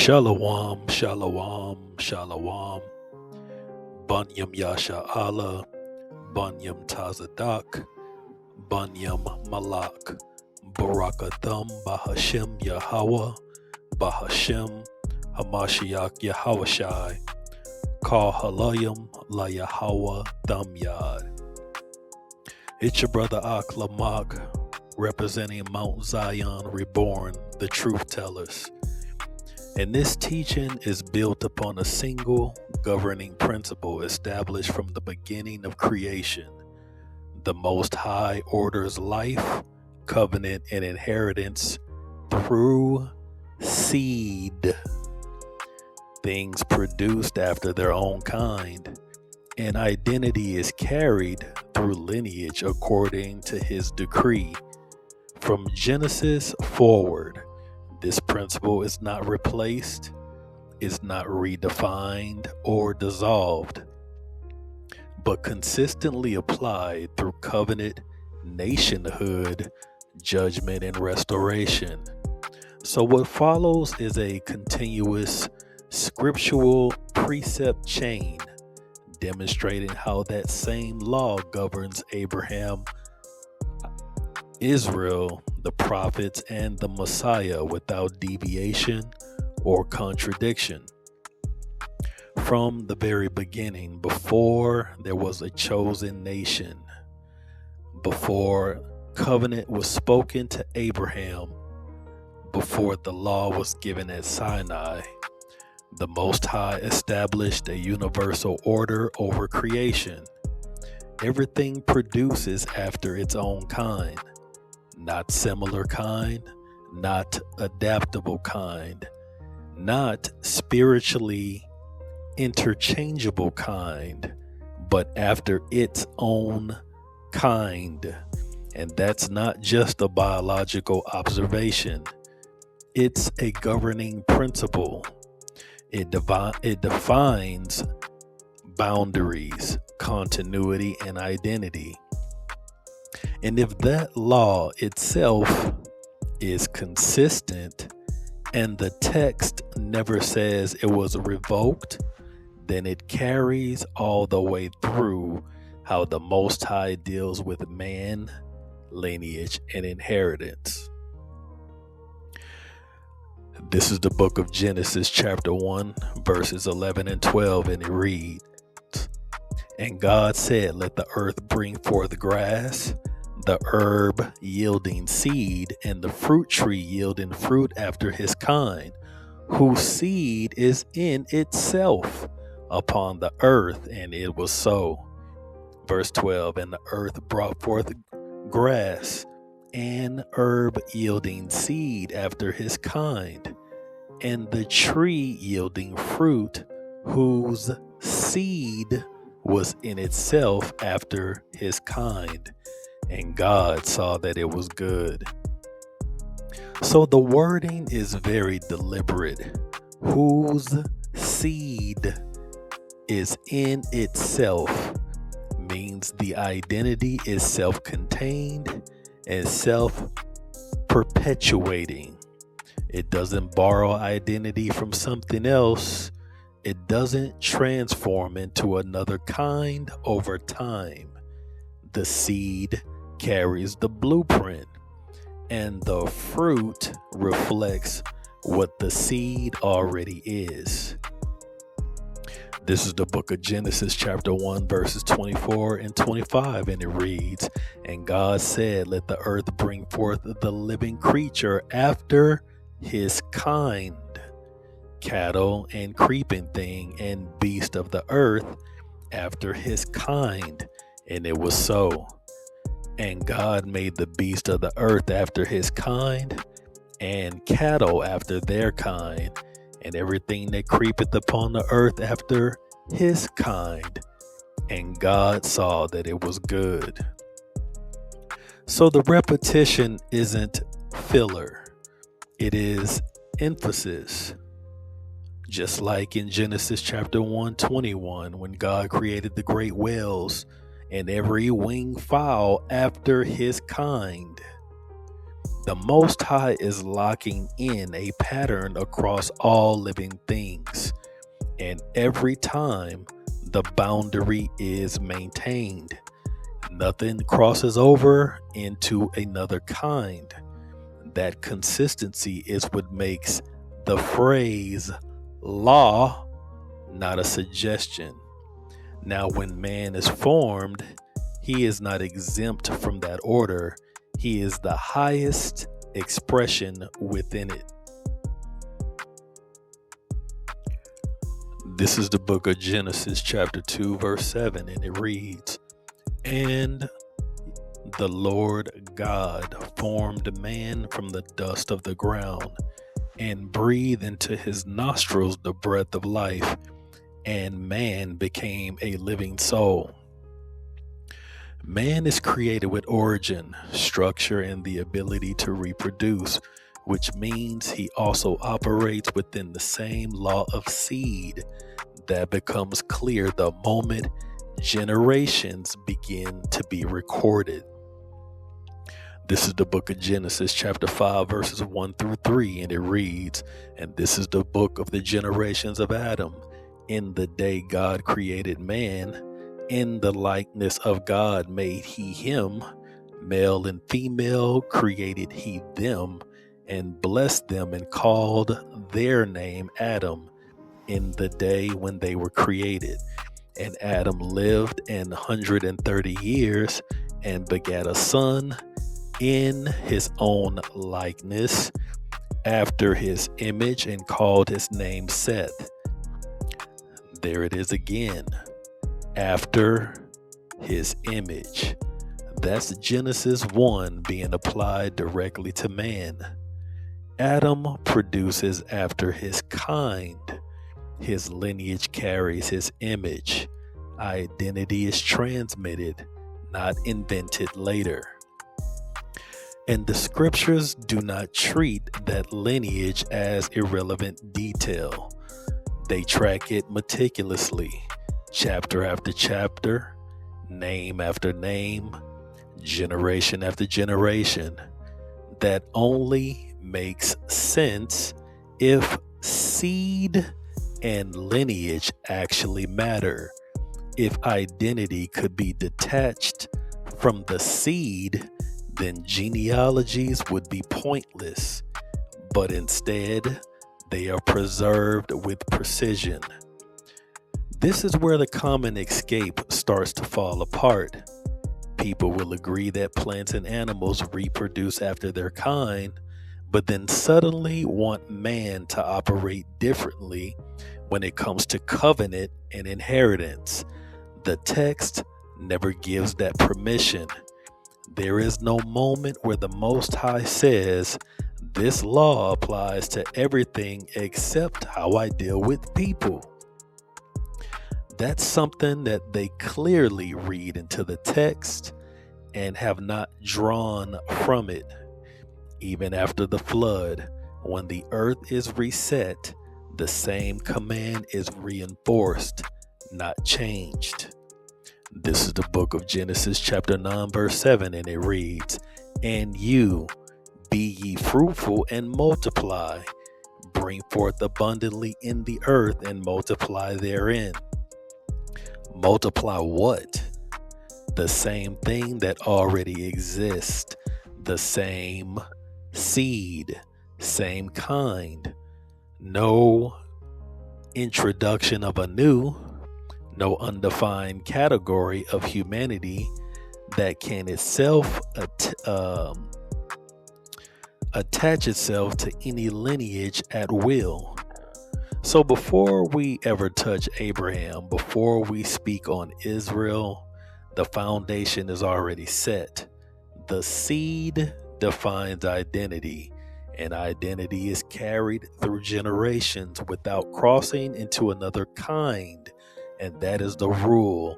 Shalom, shalom, shalom. Bunyam Yasha Allah, Bunyam Tazadak, Bunyam Malak, Barakatham, Bahashem Yahweh, Bahashem, Hamashiach Yahawashai, Kal Halayim La Yahweh Thum Yad. It's your brother Ak Lamak, representing Mount Zion Reborn, the Truth Tellers. And this teaching is built upon a single governing principle established from the beginning of creation. The Most High orders life, covenant, and inheritance through seed, things produced after their own kind, and identity is carried through lineage according to his decree. From Genesis forward, this principle is not replaced, is not redefined or dissolved, but consistently applied through covenant, nationhood, judgment, and restoration. So what follows is a continuous scriptural precept chain demonstrating how that same law governs Abraham, Israel, the prophets, and the Messiah without deviation or contradiction. From the very beginning, before there was a chosen nation, before covenant was spoken to Abraham, before the law was given at Sinai, the Most High established a universal order over creation. Everything produces after its own kind. Not similar kind, not adaptable kind, not spiritually interchangeable kind, but after its own kind. And that's not just a biological observation. It's a governing principle. It defines boundaries, continuity, and identity. And if that law itself is consistent and the text never says it was revoked, then it carries all the way through how the Most High deals with man, lineage, and inheritance. This is the book of Genesis, chapter 1, verses 11 and 12, and it reads, "And God said, let the earth bring forth grass, the herb yielding seed, and the fruit tree yielding fruit after his kind, whose seed is in itself upon the earth. And it was so." Verse 12, "And the earth brought forth grass, and herb yielding seed after his kind, and the tree yielding fruit, whose seed was in itself after his kind. And God saw that it was good." So the wording is very deliberate. Whose seed is in itself means the identity is self-contained and self-perpetuating. It doesn't borrow identity from something else. It doesn't transform into another kind over time. The seed carries the blueprint, and the fruit reflects what the seed already is. This is the book of Genesis, chapter 1, verses 24 and 25, and it reads, "And God said, let the earth bring forth the living creature after his kind, cattle and creeping thing and beast of the earth after his kind. And it was so. And God made the beast of the earth after his kind, and cattle after their kind, and everything that creepeth upon the earth after his kind. And God saw that it was good." So the repetition isn't filler. It is emphasis. Just like in Genesis chapter 1:21, when God created the great whales and every winged fowl after his kind. The Most High is locking in a pattern across all living things, and every time the boundary is maintained, nothing crosses over into another kind. That consistency is what makes the phrase law not a suggestion. Now, when man is formed, he is not exempt from that order. He is the highest expression within it. This is the book of Genesis, chapter 2, verse 7, and it reads, "And the Lord God formed man from the dust of the ground and breathed into his nostrils the breath of life, and man became a living soul." Man is created with origin, structure, and the ability to reproduce, which means he also operates within the same law of seed that becomes clear the moment generations begin to be recorded. This is the book of Genesis, chapter 5, verses 1 through 3, and it reads, "And this is the book of the generations of Adam. In the day God created man, in the likeness of God made he him, male and female created he them, and blessed them and called their name Adam in the day when they were created. And Adam lived 130 years and begat a son in his own likeness, after his image, and called his name Seth." There it is again. After his image. That's Genesis 1 being applied directly to man. Adam produces after his kind. His lineage carries his image. Identity is transmitted, not invented later. And the scriptures do not treat that lineage as irrelevant detail. They track it meticulously, chapter after chapter, name after name, generation after generation. That only makes sense if seed and lineage actually matter. If identity could be detached from the seed, then genealogies would be pointless. But instead, they are preserved with precision. This is where the common escape starts to fall apart. People will agree that plants and animals reproduce after their kind, but then suddenly want man to operate differently when it comes to covenant and inheritance. The text never gives that permission. There is no moment where the Most High says, "This law applies to everything except how I deal with people." That's something that they clearly read into the text and have not drawn from it. Even after the flood, when the earth is reset, the same command is reinforced, not changed. This is the book of Genesis, chapter 9, verse 7, and it reads, "And you, be ye fruitful and multiply, bring forth abundantly in the earth and multiply therein." Multiply what? The same thing that already exists, the same seed, same kind. No introduction of a new, no undefined category of humanity that can itself attach itself to any lineage at will. So before we ever touch Abraham, before we speak on Israel, the foundation is already set. The seed defines identity, and identity is carried through generations without crossing into another kind. And that is the rule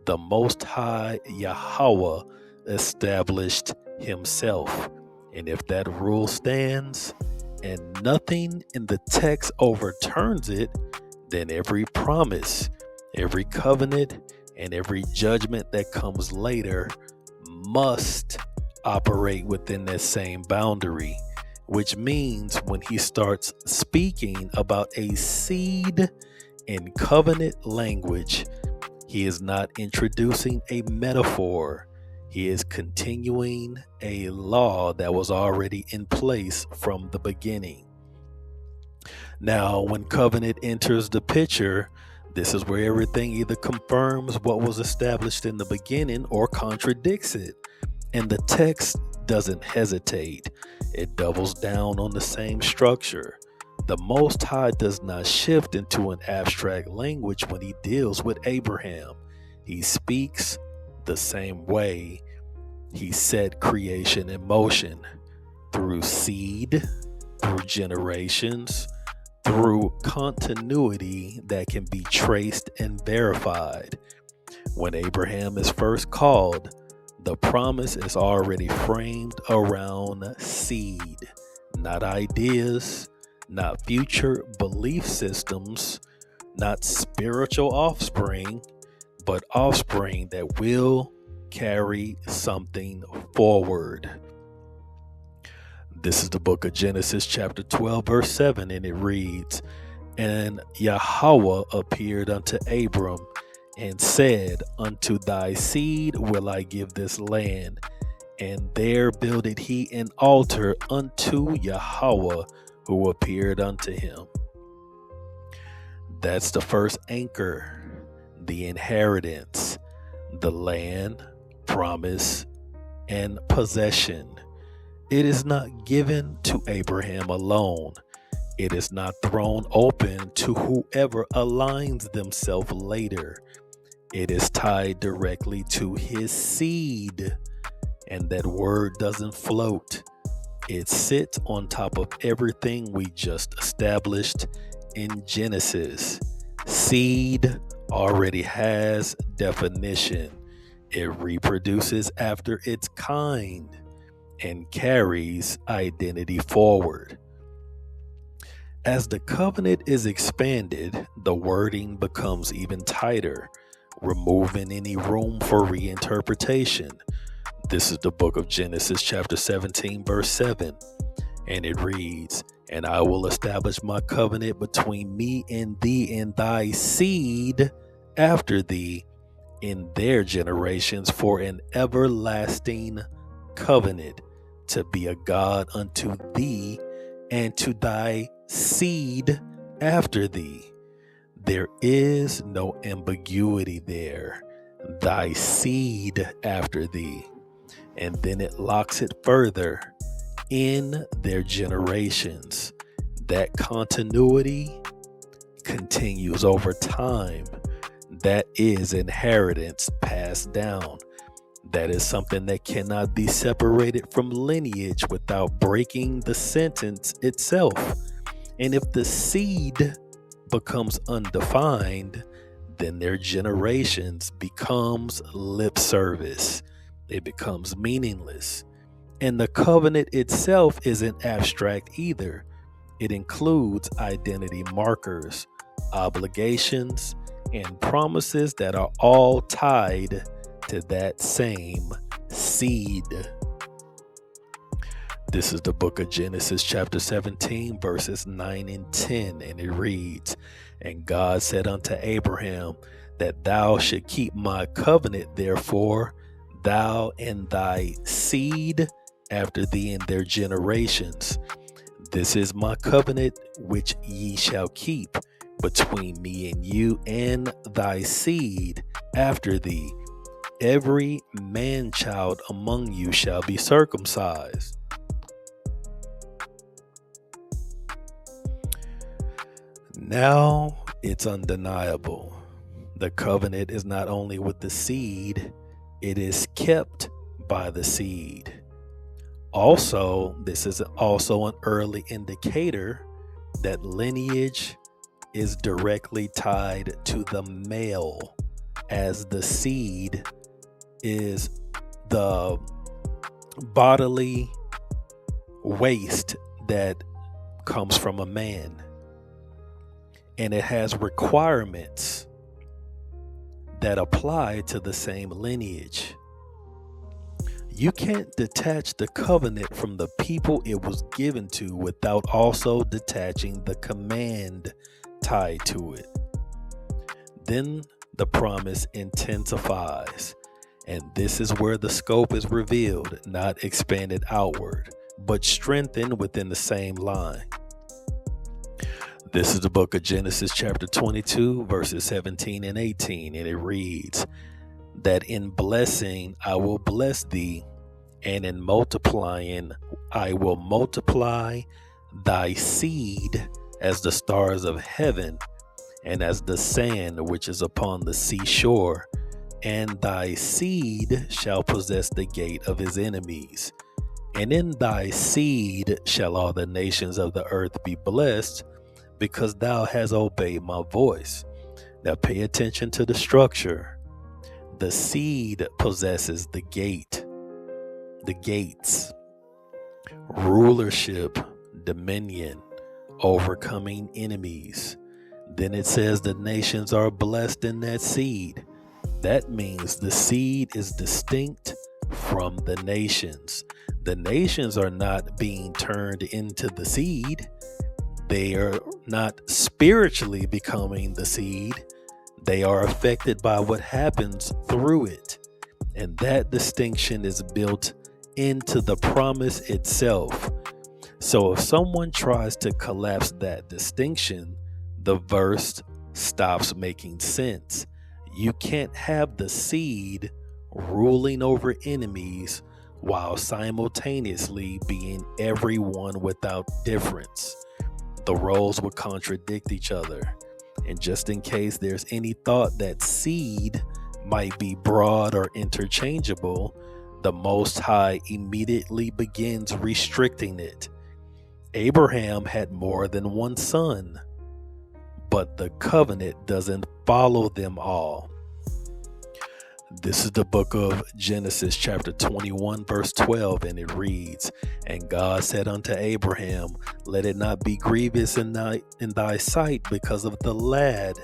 the Most High Yahweh established himself. And if that rule stands and nothing in the text overturns it, then every promise, every covenant, and every judgment that comes later must operate within that same boundary, which means when he starts speaking about a seed in covenant language, he is not introducing a metaphor. He is continuing a law that was already in place from the beginning. Now, when covenant enters the picture, this is where everything either confirms what was established in the beginning or contradicts it. And the text doesn't hesitate. It doubles down on the same structure. The Most High does not shift into an abstract language when he deals with Abraham. He speaks the same way he set creation in motion, through seed, through generations, through continuity that can be traced and verified. When Abraham is first called, the promise is already framed around seed, not ideas, not future belief systems, not spiritual offspring, but offspring that will carry something forward. This is the book of Genesis chapter 12 verse 7, and it reads, "And Yahweh appeared unto Abram and said, Unto thy seed will I give this land. And there builded he an altar unto Yahweh, who appeared unto him." That's the first anchor, the inheritance, the land, promise, and possession. It is not given to Abraham alone. It is not thrown open to whoever aligns themselves later. It is tied directly to his seed. And that word doesn't float. It sits on top of everything we just established in Genesis. Seed already has definition. It reproduces after its kind and carries identity forward. As the covenant is expanded, the wording becomes even tighter, removing any room for reinterpretation. This is the book of Genesis chapter 17 verse 7, and it reads, "And I will establish my covenant between me and thee and thy seed after thee in their generations for an everlasting covenant, to be a God unto thee and to thy seed after thee." There is no ambiguity there. Thy seed after thee. And then it locks it further, in their generations. That continuity continues over time. That is inheritance passed down. That is something that cannot be separated from lineage without breaking the sentence itself. And if the seed becomes undefined, then their generations becomes lip service. It becomes meaningless. And the covenant itself isn't abstract either. It includes identity markers, obligations, and promises that are all tied to that same seed. This is the book of Genesis chapter 17 verses 9 and 10, and it reads, "And God said unto Abraham, that thou should keep my covenant, therefore thou and thy seed after thee in their generations. This is my covenant which ye shall keep between me and you and thy seed after thee. Every man child among you shall be circumcised." Now it's undeniable. The covenant is not only with the seed, it is kept by the seed. Also, this is also an early indicator that lineage is directly tied to the male, as the seed is the bodily waste that comes from a man. And it has requirements that apply to the same lineage. You can't detach the covenant from the people it was given to without also detaching the command tied to it. Then the promise intensifies, and this is where the scope is revealed, not expanded outward, but strengthened within the same line. This is the book of Genesis chapter 22, verses 17 and 18, and it reads, that in blessing I will bless thee, and in multiplying I will multiply thy seed as the stars of heaven, and as the sand which is upon the seashore, and thy seed shall possess the gate of his enemies. And in thy seed shall all the nations of the earth be blessed, because thou hast obeyed my voice. Now pay attention to the structure. The seed possesses the gate, the gates, rulership, dominion, overcoming enemies. Then it says the nations are blessed in that seed. That means the seed is distinct from the nations. The nations are not being turned into the seed. They are not spiritually becoming the seed. They are affected by what happens through it. And that distinction is built into the promise itself. So if someone tries to collapse that distinction, the verse stops making sense. You can't have the seed ruling over enemies while simultaneously being everyone without difference. The roles would contradict each other. And just in case there's any thought that seed might be broad or interchangeable, the Most High immediately begins restricting it. Abraham had more than one son, but the covenant doesn't follow them all. This is the book of Genesis chapter 21 verse 12, and it reads, and God said unto Abraham, let it not be grievous in thy sight because of the lad,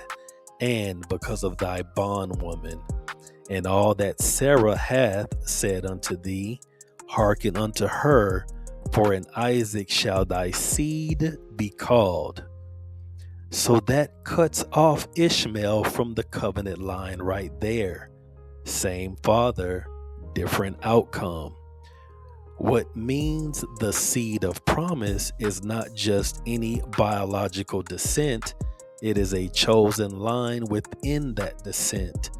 and because of thy bondwoman, and all that Sarah hath said unto thee, hearken unto her, for in Isaac shall thy seed be called. So that cuts off Ishmael from the covenant line right there. Same father, different outcome. What means the seed of promise is not just any biological descent, it is a chosen line within that descent.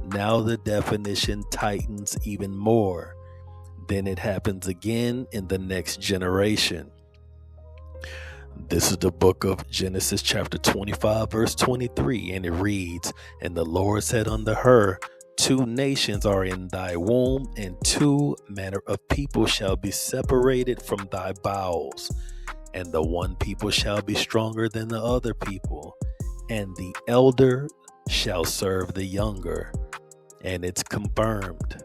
Now the definition tightens even more. Then it happens again in the next generation. This is the book of Genesis chapter 25 verse 23, and it reads, and the Lord said unto her, 2 nations are in thy womb, and 2 manner of people shall be separated from thy bowels, and the one people shall be stronger than the other people, and the elder shall serve the younger. And it's confirmed.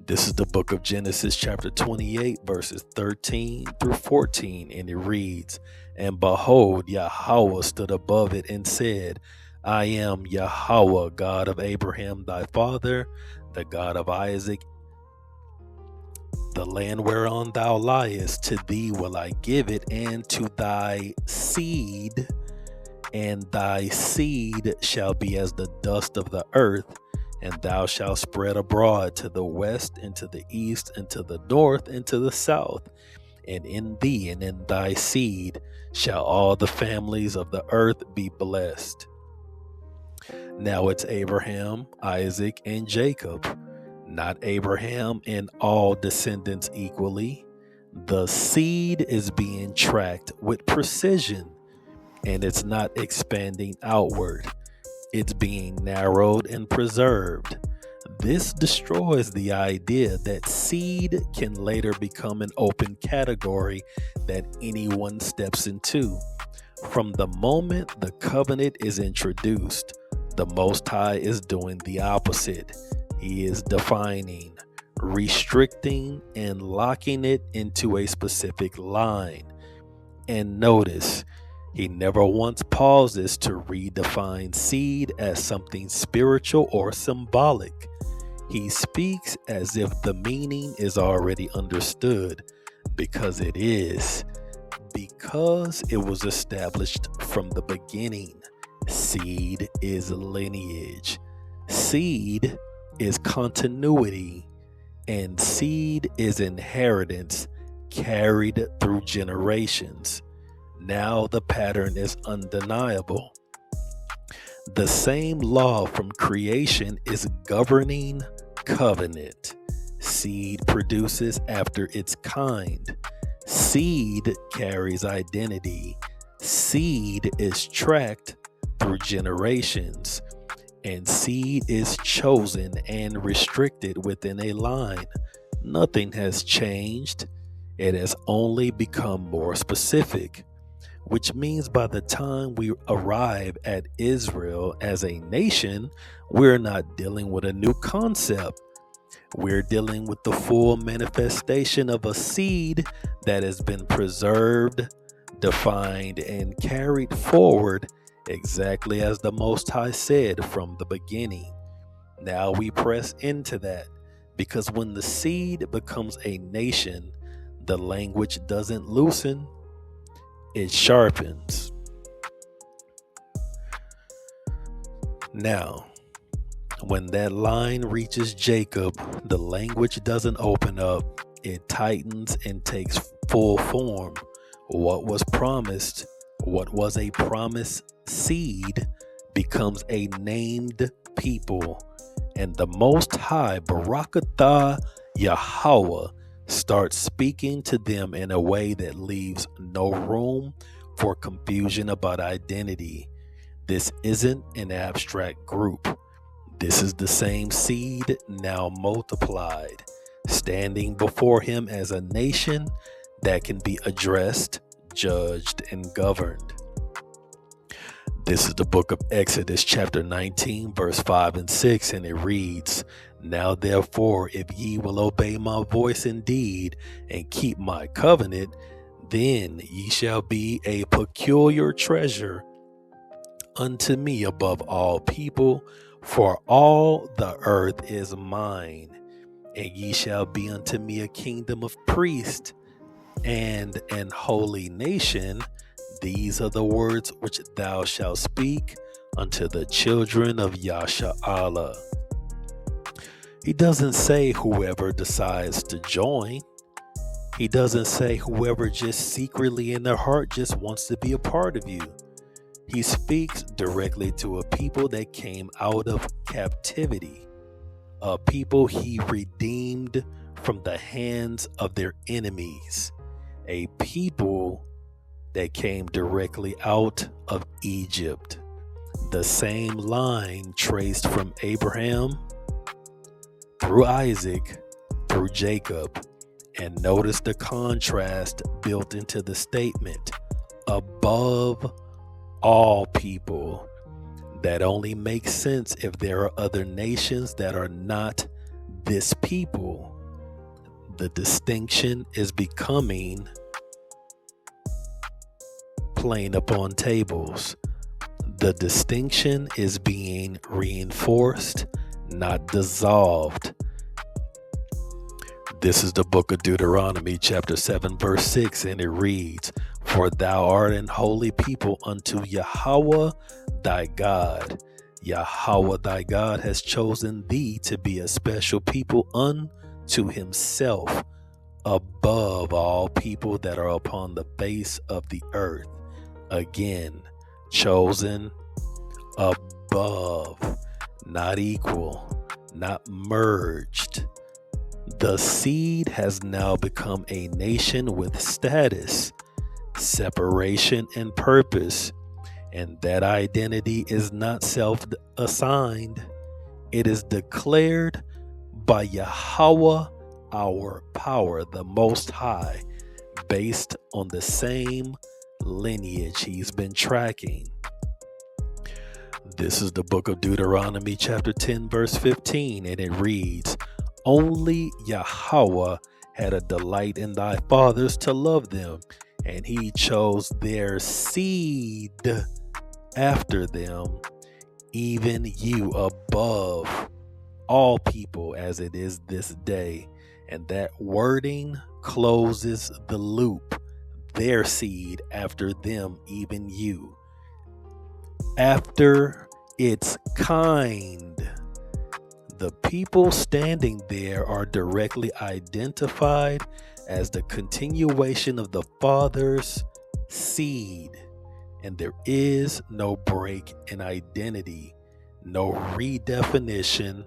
This is the book of Genesis chapter 28 verses 13 through 14, and it reads, and behold, Yahweh stood above it and said, I am Yahweh, God of Abraham thy father, the God of Isaac. The land whereon thou liest, to thee will I give it, and to thy seed, and thy seed shall be as the dust of the earth, and thou shalt spread abroad to the west, and to the east, and to the north, and to the south. And in thee and in thy seed shall all the families of the earth be blessed. Now it's Abraham, Isaac, and Jacob, not Abraham and all descendants equally. The seed is being tracked with precision, and it's not expanding outward. It's being narrowed and preserved. This destroys the idea that seed can later become an open category that anyone steps into. From the moment the covenant is introduced, the Most High is doing the opposite. He is defining, restricting, and locking it into a specific line. And notice, he never once pauses to redefine seed as something spiritual or symbolic. He speaks as if the meaning is already understood, because it is. Because it was established from the beginning. Seed is lineage. Seed is continuity. And seed is inheritance carried through generations. Now the pattern is undeniable. The same law from creation is governing covenant. Seed produces after its kind. Seed carries identity. Seed is tracked through generations. And seed is chosen and restricted within a line. Nothing has changed. It has only become more specific, which means by the time we arrive at Israel as a nation, we're not dealing with a new concept. We're dealing with the full manifestation of a seed that has been preserved, defined, and carried forward exactly as the Most High said from the beginning. Now we press into that, because when the seed becomes a nation, the language doesn't loosen, it sharpens. Now, when that line reaches Jacob, the language doesn't open up, it tightens and takes full form. What was promised, what was a promised seed, becomes a named people. And the Most High, Barakatah Yahweh, starts speaking to them in a way that leaves no room for confusion about identity. This isn't an abstract group. This is the same seed now multiplied, standing before him as a nation that can be addressed, judged, and governed. This is the book of Exodus chapter 19, verse 5 and 6, and it reads, "Now therefore, if ye will obey my voice indeed, and keep my covenant, then ye shall be a peculiar treasure unto me above all people, for all the earth is mine. And ye shall be unto me a kingdom of priests and an holy nation. These are the words which thou shalt speak unto the children of Yasha'Allah." He doesn't say whoever decides to join. He doesn't say whoever just secretly in their heart just wants to be a part of you. He speaks directly to a people that came out of captivity, a people he redeemed from the hands of their enemies, a people that came directly out of Egypt. The same line traced from Abraham through Isaac, through Jacob. And notice the contrast built into the statement, above all people. That only makes sense if there are other nations that are not this people. The distinction is becoming plain upon tables. The distinction is being reinforced, not dissolved. This is the book of Deuteronomy, chapter 7, verse 6, and it reads, "For thou art an holy people unto Yahweh thy God. Yahweh thy God has chosen thee to be a special people unto himself, above all people that are upon the face of the earth." Again, chosen above, not equal, not merged. The seed has now become a nation with status, separation, and purpose. And that identity is not self-assigned. It is declared by Yahweh, our power, the Most High, based on the same lineage he's been tracking. This is the book of Deuteronomy, chapter 10, verse 15, and it reads, "Only Yahweh had a delight in thy fathers to love them, and he chose their seed after them, even you above all people as it is this day. And that wording closes the loop. Their seed after them, even you. After its kind. The people standing there are directly identified as the continuation of the Father's seed. And there is no break in identity, no redefinition,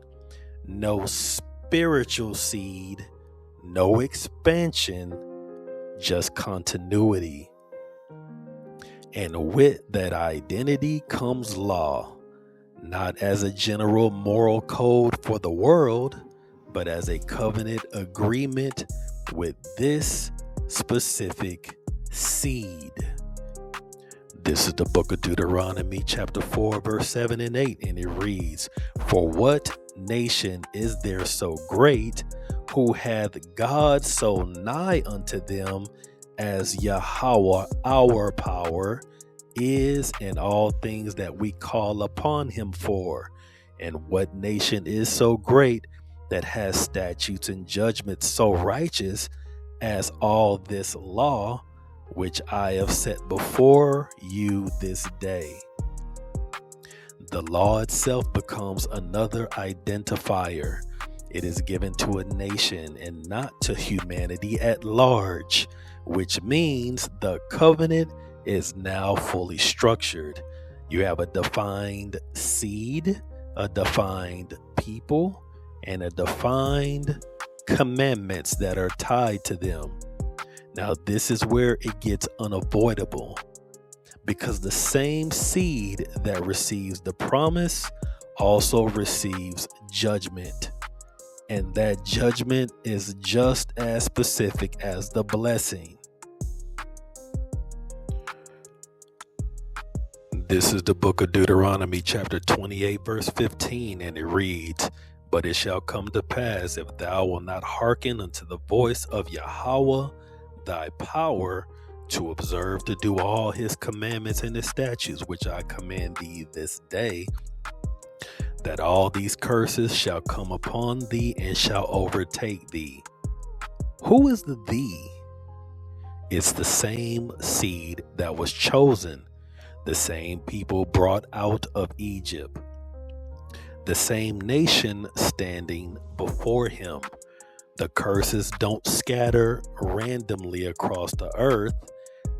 no spiritual seed, no expansion, just continuity. And with that identity comes law, not as a general moral code for the world, but as a covenant agreement with this specific seed. This is the book of Deuteronomy, chapter 4, verse 7 and 8, and it reads, "For what nation is there so great, who hath God so nigh unto them, as Yahweh our power is in all things that we call upon him for? And what nation is so great, that has statutes and judgments so righteous, as all this law, which I have set before you this day?" The law itself becomes another identifier. It is given to a nation and not to humanity at large, which means the covenant is now fully structured. You have a defined seed, a defined people, and a defined commandments that are tied to them. Now, this is where it gets unavoidable, because the same seed that receives the promise also receives judgment. And that judgment is just as specific as the blessing. This is the book of Deuteronomy, chapter 28, verse 15, and it reads, "But it shall come to pass, if thou wilt not hearken unto the voice of Yahweh thy power, to observe to do all his commandments and his statutes, which I command thee this day, that all these curses shall come upon thee and shall overtake thee." Who is the thee? It's the same seed that was chosen, the same people brought out of Egypt, the same nation standing before him. The curses don't scatter randomly across the earth.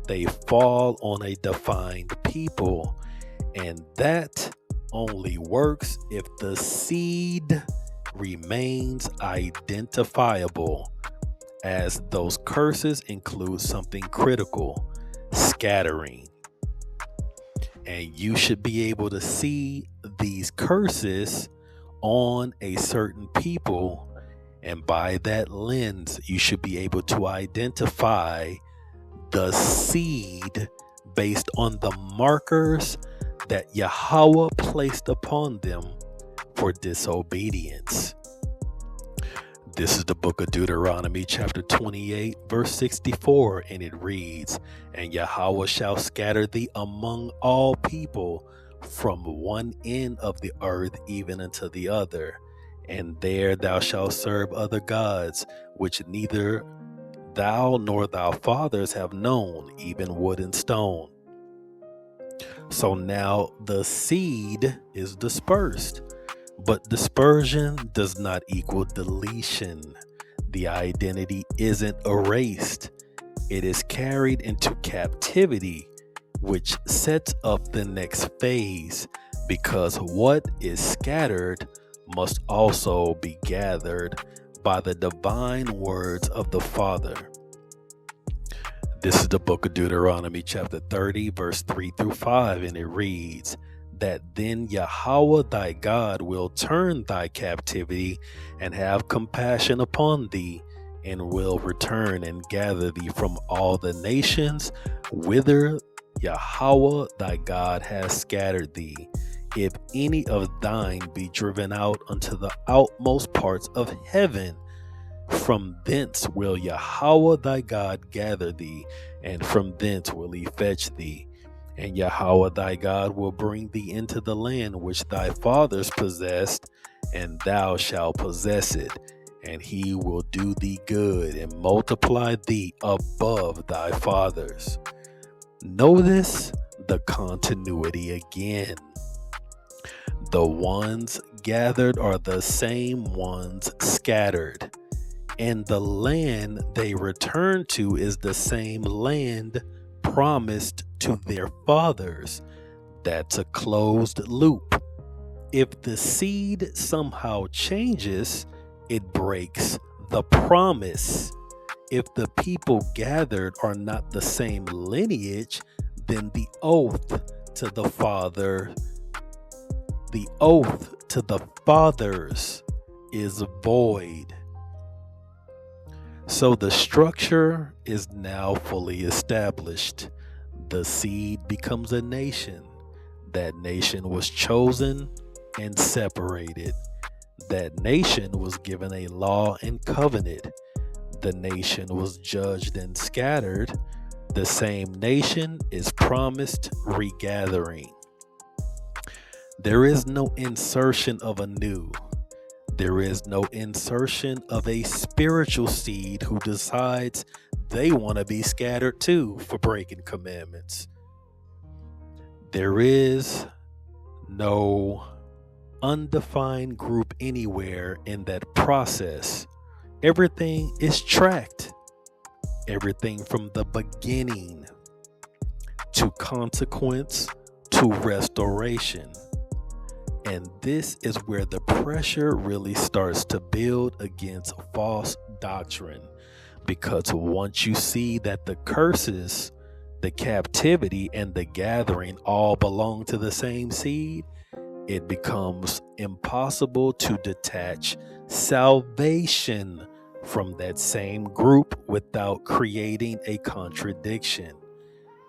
They fall on a defined people, and that only works if the seed remains identifiable, as those curses include something critical: scattering. And you should be able to see these curses on a certain people, and by that lens you should be able to identify the seed based on the markers that Yahweh placed upon them for disobedience. This is the book of Deuteronomy, chapter 28, verse 64, and it reads, "And Yahweh shall scatter thee among all people, from one end of the earth even unto the other. And there thou shalt serve other gods, which neither thou nor thy fathers have known, even wood and stone." So now the seed is dispersed, but dispersion does not equal deletion. The identity isn't erased. It is carried into captivity, which sets up the next phase, because what is scattered must also be gathered by the divine words of the Father. This is the book of Deuteronomy, chapter 30, verse 3 through 5, and it reads, "That then Yahweh thy God will turn thy captivity and have compassion upon thee, and will return and gather thee from all the nations whither Yahweh thy God has scattered thee. If any of thine be driven out unto the outmost parts of heaven, from thence will Yahweh thy God gather thee, and from thence will he fetch thee. And Yahweh thy God will bring thee into the land which thy fathers possessed, and thou shalt possess it. And he will do thee good and multiply thee above thy fathers. Notice the continuity again. The ones gathered are the same ones scattered, and the land they return to is the same land promised to their fathers. That's a closed loop. If the seed somehow changes, it breaks the promise. If the people gathered are not the same lineage, then the oath to the fathers is void. So the structure is now fully established. The seed becomes a nation. That nation was chosen and separated. That nation was given a law and covenant. The nation was judged and scattered. The same nation is promised regathering. There is no insertion of a new. There is no insertion of a spiritual seed who decides they want to be scattered too for breaking commandments. There is no undefined group anywhere in that process. Everything is tracked. Everything from the beginning to consequence to restoration. And this is where the pressure really starts to build against false doctrine. Because once you see that the curses, the captivity, and the gathering all belong to the same seed, it becomes impossible to detach salvation from that same group without creating a contradiction.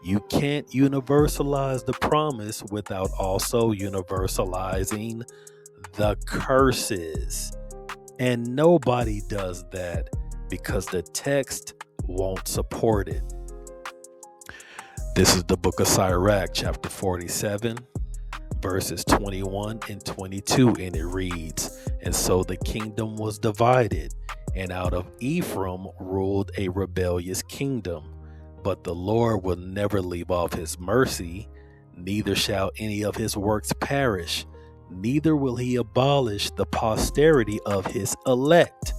You can't universalize the promise without also universalizing the curses. And nobody does that because the text won't support it. This is the book of Sirach, chapter 47, verses 21 and 22, and it reads, "And so the kingdom was divided, and out of Ephraim ruled a rebellious kingdom. But the Lord will never leave off his mercy, neither shall any of his works perish, neither will he abolish the posterity of his elect.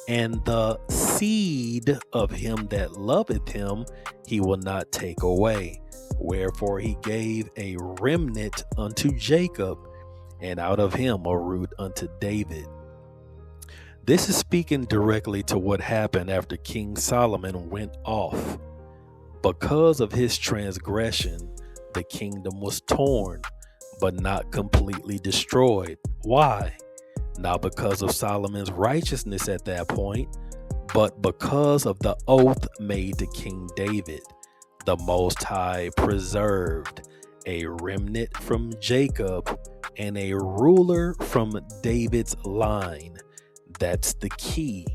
And the seed of him that loveth him he will not take away. Wherefore he gave a remnant unto Jacob, and out of him a root unto David." This is speaking directly to what happened after King Solomon went off. Because of his transgression, the kingdom was torn, but not completely destroyed. Why? Not because of Solomon's righteousness at that point, but because of the oath made to King David. The Most High preserved a remnant from Jacob and a ruler from David's line. That's the key,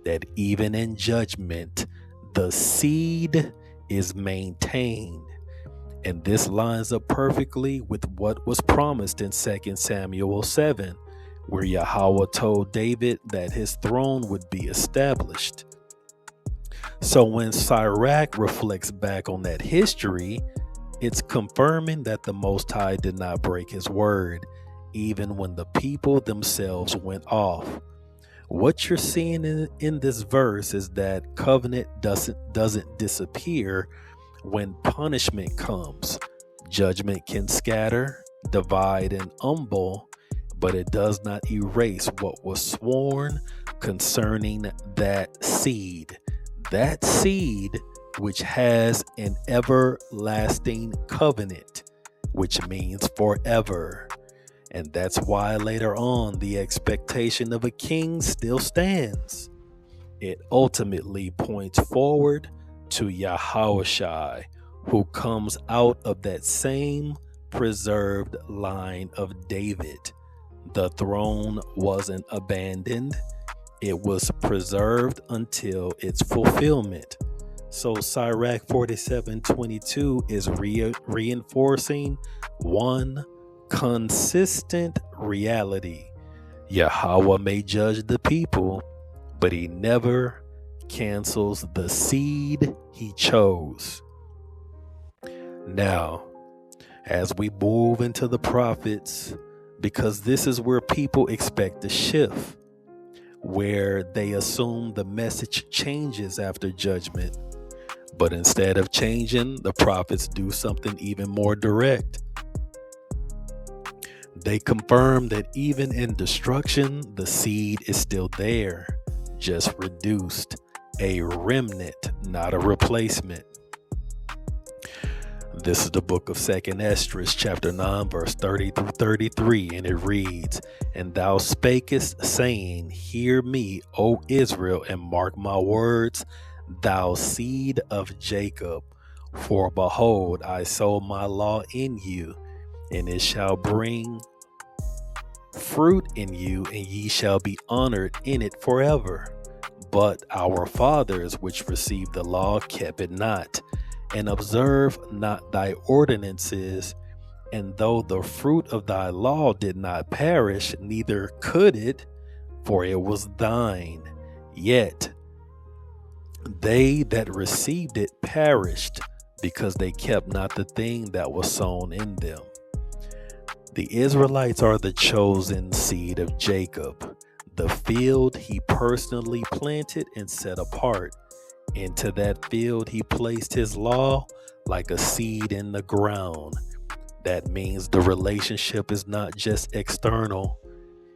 that even in judgment, the seed is maintained. And this lines up perfectly with what was promised in 2 Samuel 7, where Yahweh told David that his throne would be established. So when Sirach reflects back on that history, it's confirming that the Most High did not break his word, even when the people themselves went off. What you're seeing in this verse is that covenant doesn't disappear when punishment comes. Judgment can scatter, divide, and humble, but it does not erase what was sworn concerning that seed. That seed which has an everlasting covenant, which means forever. And that's why later on the expectation of a king still stands. It ultimately points forward to Yahushua, who comes out of that same preserved line of David. The throne wasn't abandoned. It was preserved until its fulfillment. So Sirach 47:22 is reinforcing one consistent reality. Yahweh may judge the people, but he never cancels the seed he chose. Now, as we move into the prophets, because this is where people expect a shift, where they assume the message changes after judgment. But instead of changing, the prophets do something even more direct. They confirm that even in destruction, the seed is still there, just reduced, a remnant, not a replacement. This is the book of 2nd Esdras, chapter 9, verse 30 through 33, and it reads, "And thou spakest, saying, Hear me, O Israel, and mark my words, thou seed of Jacob. For behold, I sow my law in you, and it shall bring fruit in you, and ye shall be honored in it forever. But our fathers, which received the law, kept it not, and observe not thy ordinances. And though the fruit of thy law did not perish, neither could it, for it was thine. Yet they that received it perished, because they kept not the thing that was sown in them." The Israelites are the chosen seed of Jacob, the field he personally planted and set apart. Into that field he placed his law like a seed in the ground. That means the relationship is not just external.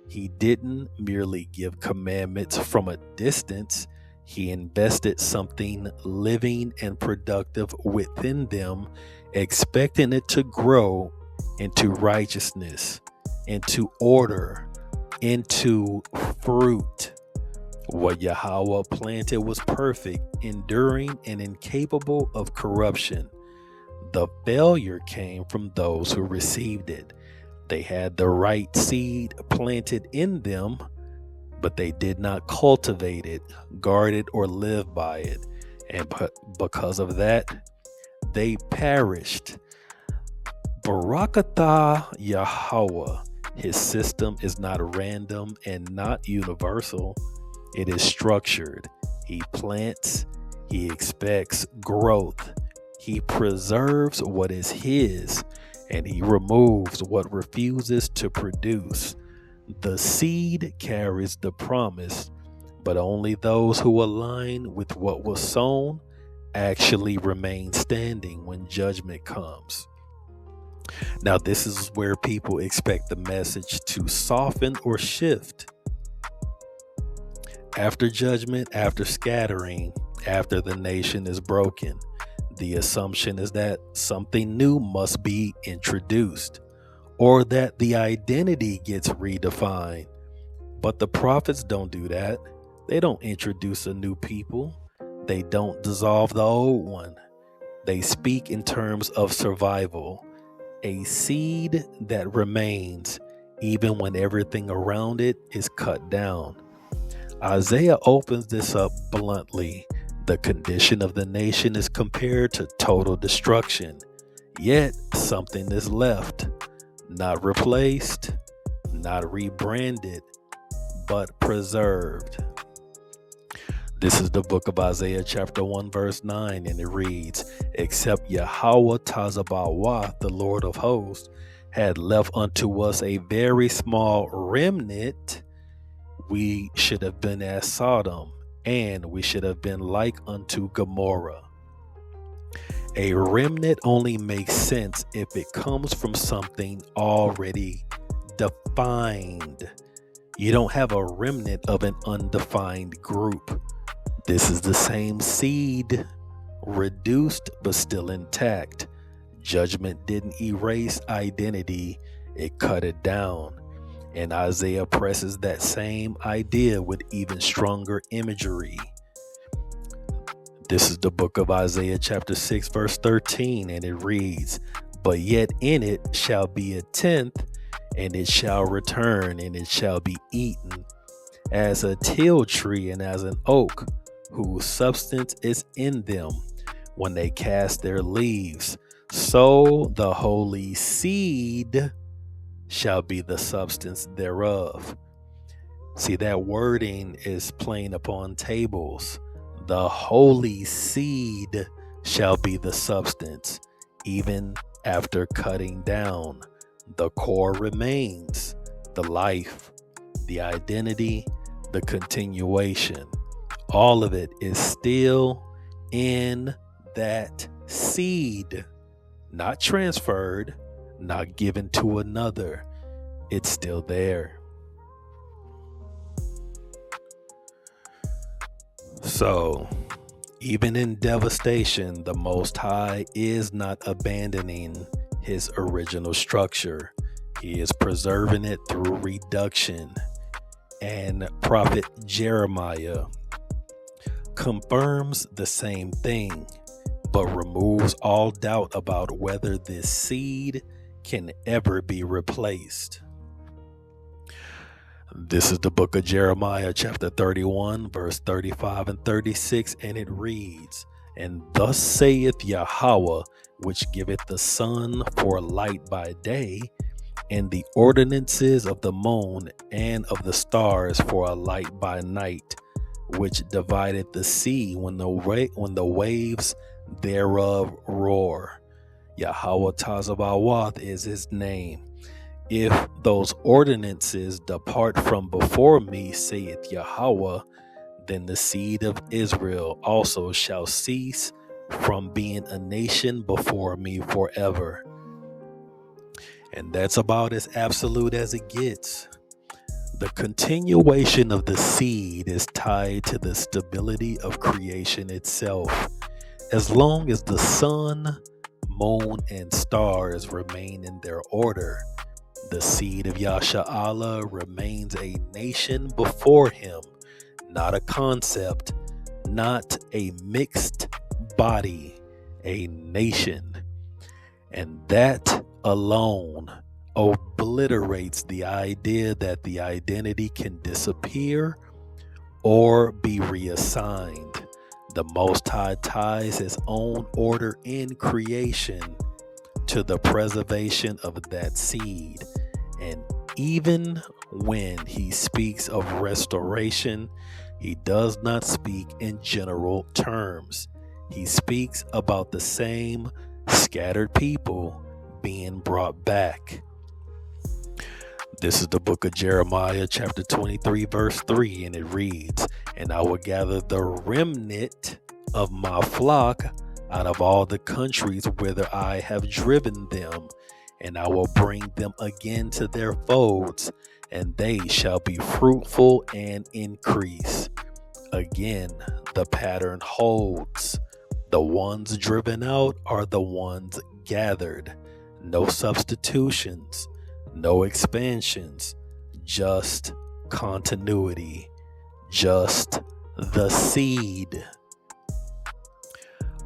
He didn't merely give commandments from a distance. He invested something living and productive within them, expecting it to grow into righteousness, into order, into fruit. What Yahweh planted was perfect, enduring, and incapable of corruption. The failure came from those who received it. They had the right seed planted in them, but they did not cultivate it, guard it, or live by it. And because of that, they perished. Barakatah Yahweh. His system is not random and not universal. It is structured. He plants, he expects growth. He preserves what is his, and he removes what refuses to produce. The seed carries the promise, but only those who align with what was sown actually remain standing when judgment comes. Now, this is where people expect the message to soften or shift. After judgment, after scattering, after the nation is broken, the assumption is that something new must be introduced, or that the identity gets redefined. But the prophets don't do that. They don't introduce a new people. They don't dissolve the old one. They speak in terms of survival, a seed that remains even when everything around it is cut down. Isaiah opens this up bluntly. The condition of the nation is compared to total destruction, yet something is left, not replaced, not rebranded, but preserved. This is the book of Isaiah chapter 1 verse 9, and it reads, "Except Yahweh Tazabawath, the Lord of hosts, had left unto us a very small remnant, we should have been as Sodom, and we should have been like unto Gomorrah." A remnant only makes sense if it comes from something already defined. You don't have a remnant of an undefined group. This is the same seed, reduced but still intact. Judgment didn't erase identity, it cut it down. And Isaiah presses that same idea with even stronger imagery. This is the book of Isaiah chapter 6 verse 13, and it reads, "But yet in it shall be a tenth, and it shall return, and it shall be eaten, as a teil tree and as an oak, whose substance is in them when they cast their leaves. So the holy seed shall be the substance thereof. See, that wording is plain upon tables. The holy seed shall be the substance, even after cutting down. The core remains, the life, the identity, the continuation. All of it is still in that seed, not transferred, not given to another. It's still there. So, even in devastation, the Most High is not abandoning his original structure. He is preserving it through reduction. And Prophet Jeremiah confirms the same thing, but removes all doubt about whether this seed can ever be replaced. This is the book of Jeremiah, chapter 31, verse 35 and 36, and it reads, And thus saith Yahweh, which giveth the sun for light by day, and the ordinances of the moon and of the stars for a light by night, which divideth the sea when the waves thereof roar. Yahweh Tazabawath is his name. If those ordinances depart from before me, saith Yahweh, then the seed of Israel also shall cease from being a nation before me forever. And that's about as absolute as it gets. The continuation of the seed is tied to the stability of creation itself. As long as the sun, moon, and stars remain in their order, the seed of Yasha'Allah remains a nation before him, not a concept, not a mixed body, a nation. And that alone obliterates the idea that the identity can disappear or be reassigned. The Most High ties his own order in creation to the preservation of that seed. And even when he speaks of restoration, he does not speak in general terms. He speaks about the same scattered people being brought back. This is the book of Jeremiah, chapter 23, verse 3, and it reads, And I will gather the remnant of my flock out of all the countries whither I have driven them, and I will bring them again to their folds, and they shall be fruitful and increase. Again, the pattern holds. The ones driven out are the ones gathered. No substitutions, no expansions, just continuity, just the seed.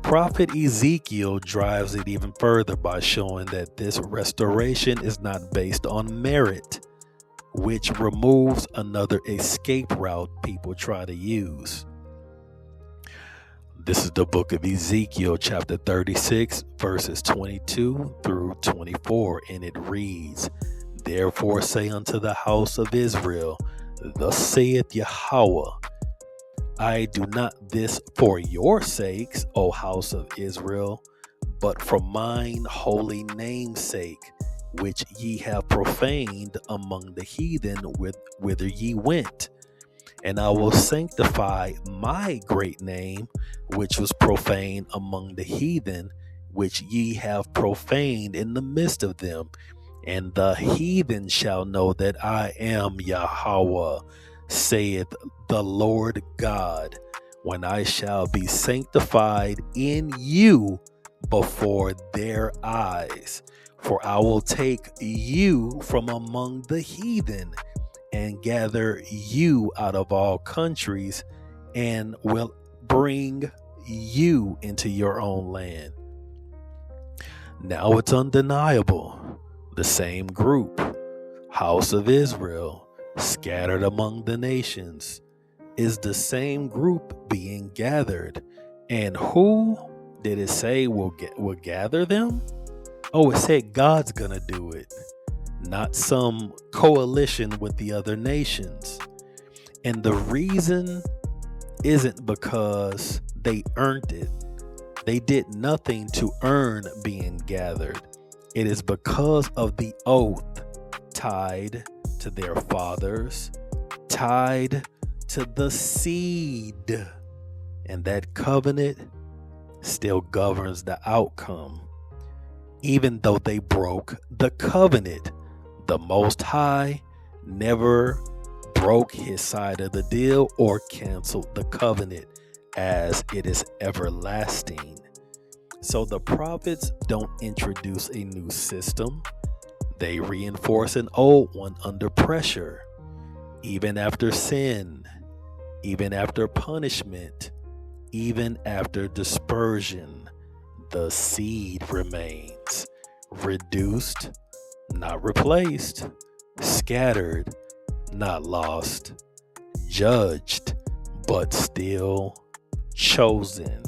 Prophet Ezekiel drives it even further by showing that this restoration is not based on merit, which removes another escape route people try to use. This is the book of Ezekiel, chapter 36, verses 22 through 24, and it reads, Therefore say unto the house of Israel, Thus saith Yahweh, I do not this for your sakes, O house of Israel, but for mine holy name's sake, which ye have profaned among the heathen whither ye went. And I will sanctify my great name, which was profaned among the heathen, which ye have profaned in the midst of them. And the heathen shall know that I am Yahweh, saith the Lord God, when I shall be sanctified in you before their eyes. For I will take you from among the heathen, and gather you out of all countries, and will bring you into your own land. Now it's undeniable. The same group, house of Israel, scattered among the nations. is the same group being gathered. And who did it say will gather them? Oh, it said God's gonna do it, not some coalition with the other nations. And the reason isn't because they earned it. They did nothing to earn being gathered. It is because of the oath tied to their fathers, tied to the seed. And that covenant still governs the outcome. Even though they broke the covenant, the Most High never broke his side of the deal or canceled the covenant, as it is everlasting. So the prophets don't introduce a new system. They reinforce an old one under pressure. Even after sin, even after punishment, even after dispersion, the seed remains. Reduced, not replaced. Scattered, not lost. Judged, but still chosen.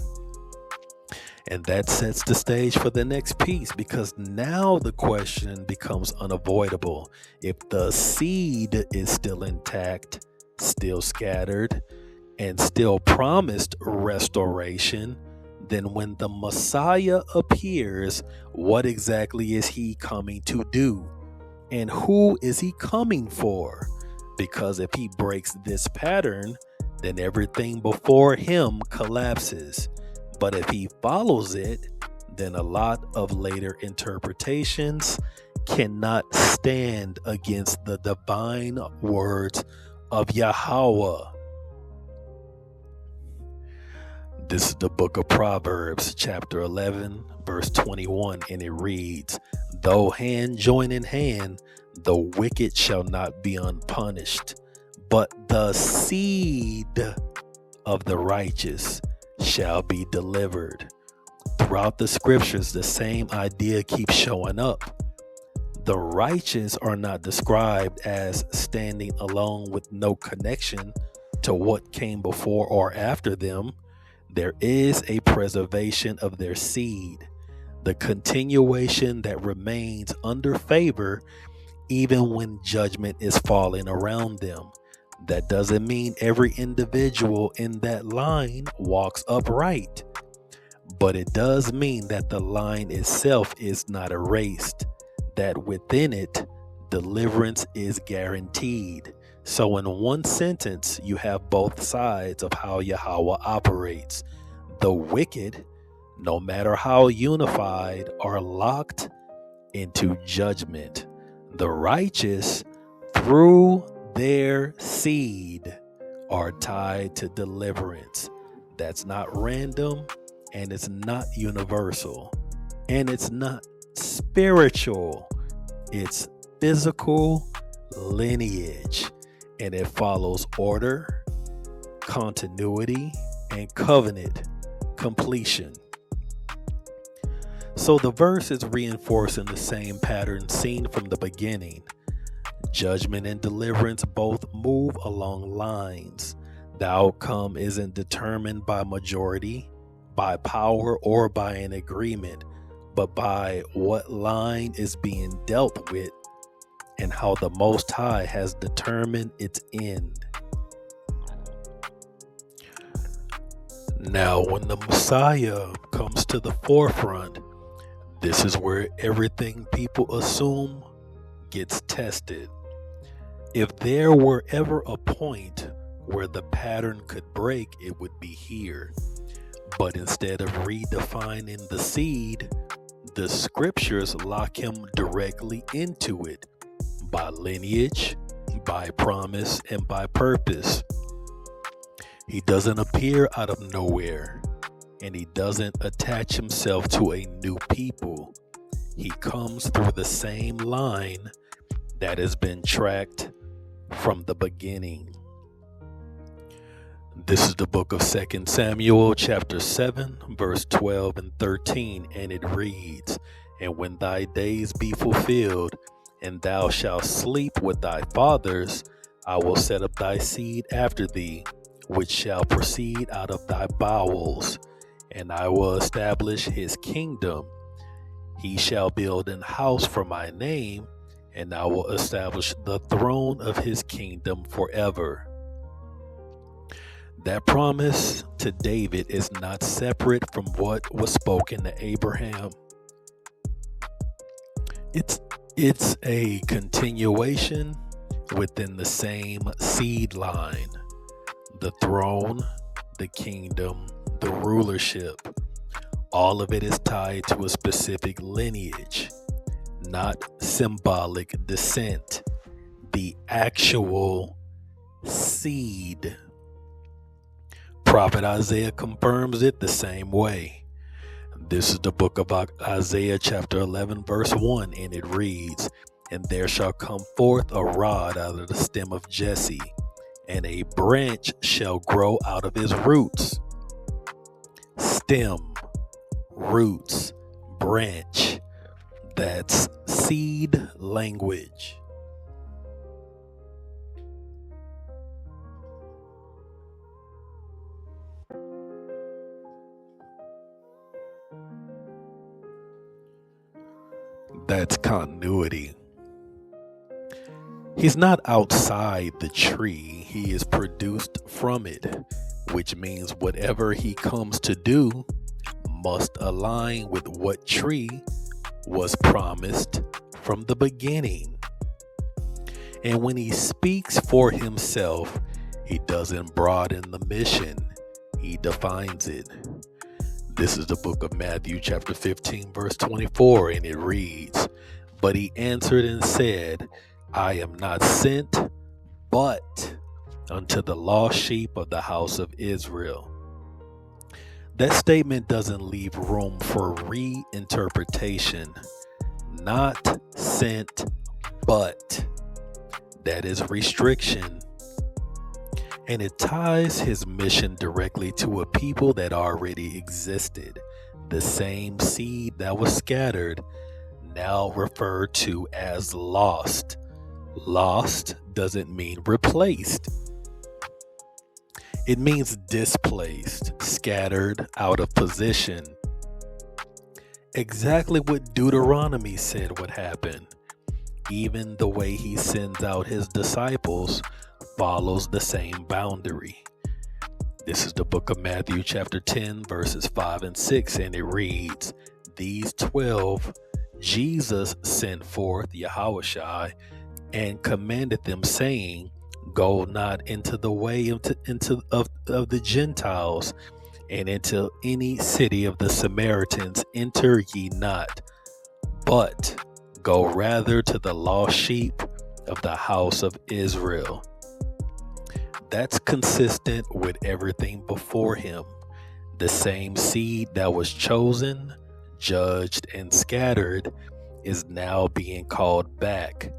And that sets the stage for the next piece, because now the question becomes unavoidable. If the seed is still intact, still scattered, and still promised restoration, then when the Messiah appears, what exactly is he coming to do? And who is he coming for? Because if he breaks this pattern, then everything before him collapses. But if he follows it, then a lot of later interpretations cannot stand against the divine words of Yahweh. This is the book of Proverbs, chapter 11, verse 21, and it reads, "Though hand join in hand, the wicked shall not be unpunished, but the seed of the righteous shall be delivered." Throughout the scriptures, the same idea keeps showing up. The righteous are not described as standing alone with no connection to what came before or after them. There is a preservation of their seed, the continuation that remains under favor even when judgment is falling around them. That doesn't mean every individual in that line walks upright, but it does mean that the line itself is not erased, that within it, deliverance is guaranteed. So in one sentence, you have both sides of how Yahweh operates. The wicked, no matter how unified, are locked into judgment. The righteous, through their seed, are tied to deliverance. That's not random, and it's not universal, and it's not spiritual. It's physical lineage, and it follows order, continuity, and covenant completion. So the verse is reinforcing the same pattern seen from the beginning. Judgment and deliverance both move along lines. The outcome isn't determined by majority, by power, or by an agreement, but by what line is being dealt with and how the Most High has determined its end. Now, when the Messiah comes to the forefront, this is where everything people assume gets tested. If there were ever a point where the pattern could break, it would be here. But instead of redefining the seed, the scriptures lock him directly into it by lineage, by promise, and by purpose. He doesn't appear out of nowhere, and he doesn't attach himself to a new people. He comes through the same line that has been tracked from the beginning. This is the book of 2 Samuel, chapter 7, verse 12 and 13, and it reads, "And when thy days be fulfilled, and thou shalt sleep with thy fathers, I will set up thy seed after thee, which shall proceed out of thy bowels, and I will establish his kingdom. He shall build an house for my name, and I will establish the throne of his kingdom forever. That promise to David is not separate from what was spoken to Abraham. It's a continuation within the same seed line. The throne, the kingdom, the rulership, all of it is tied to a specific lineage, not symbolic descent. The actual seed. Prophet Isaiah confirms it the same way. This is the book of Isaiah chapter 11 verse 1, and it reads, "And there shall come forth a rod out of the stem of Jesse, and a branch shall grow out of his roots." Stem, roots, branch. That's seed language. That's continuity. He's not outside the tree, he is produced from it, which means whatever he comes to do must align with what tree was promised from the beginning. And when he speaks for himself, he doesn't broaden the mission, he defines it. This is the book of Matthew chapter 15 verse 24, and it reads, "But he answered and said, I am not sent but unto the lost sheep of the house of Israel." That statement doesn't leave room for reinterpretation. Not sent but. That is restriction. And it ties his mission directly to a people that already existed. The same seed that was scattered, now referred to as lost. Lost doesn't mean replaced. It means displaced, scattered, out of position. Exactly what Deuteronomy said would happen. Even the way he sends out his disciples follows the same boundary. This is the book of Matthew chapter 10 verses 5 and 6, and it reads, "These 12 Jesus sent forth, Yahushua, and commanded them, saying, Go not into the way of the Gentiles, and into any city of the Samaritans enter ye not, but go rather to the lost sheep of the house of Israel." That's consistent with everything before him. The same seed that was chosen, judged, and scattered is now being called back.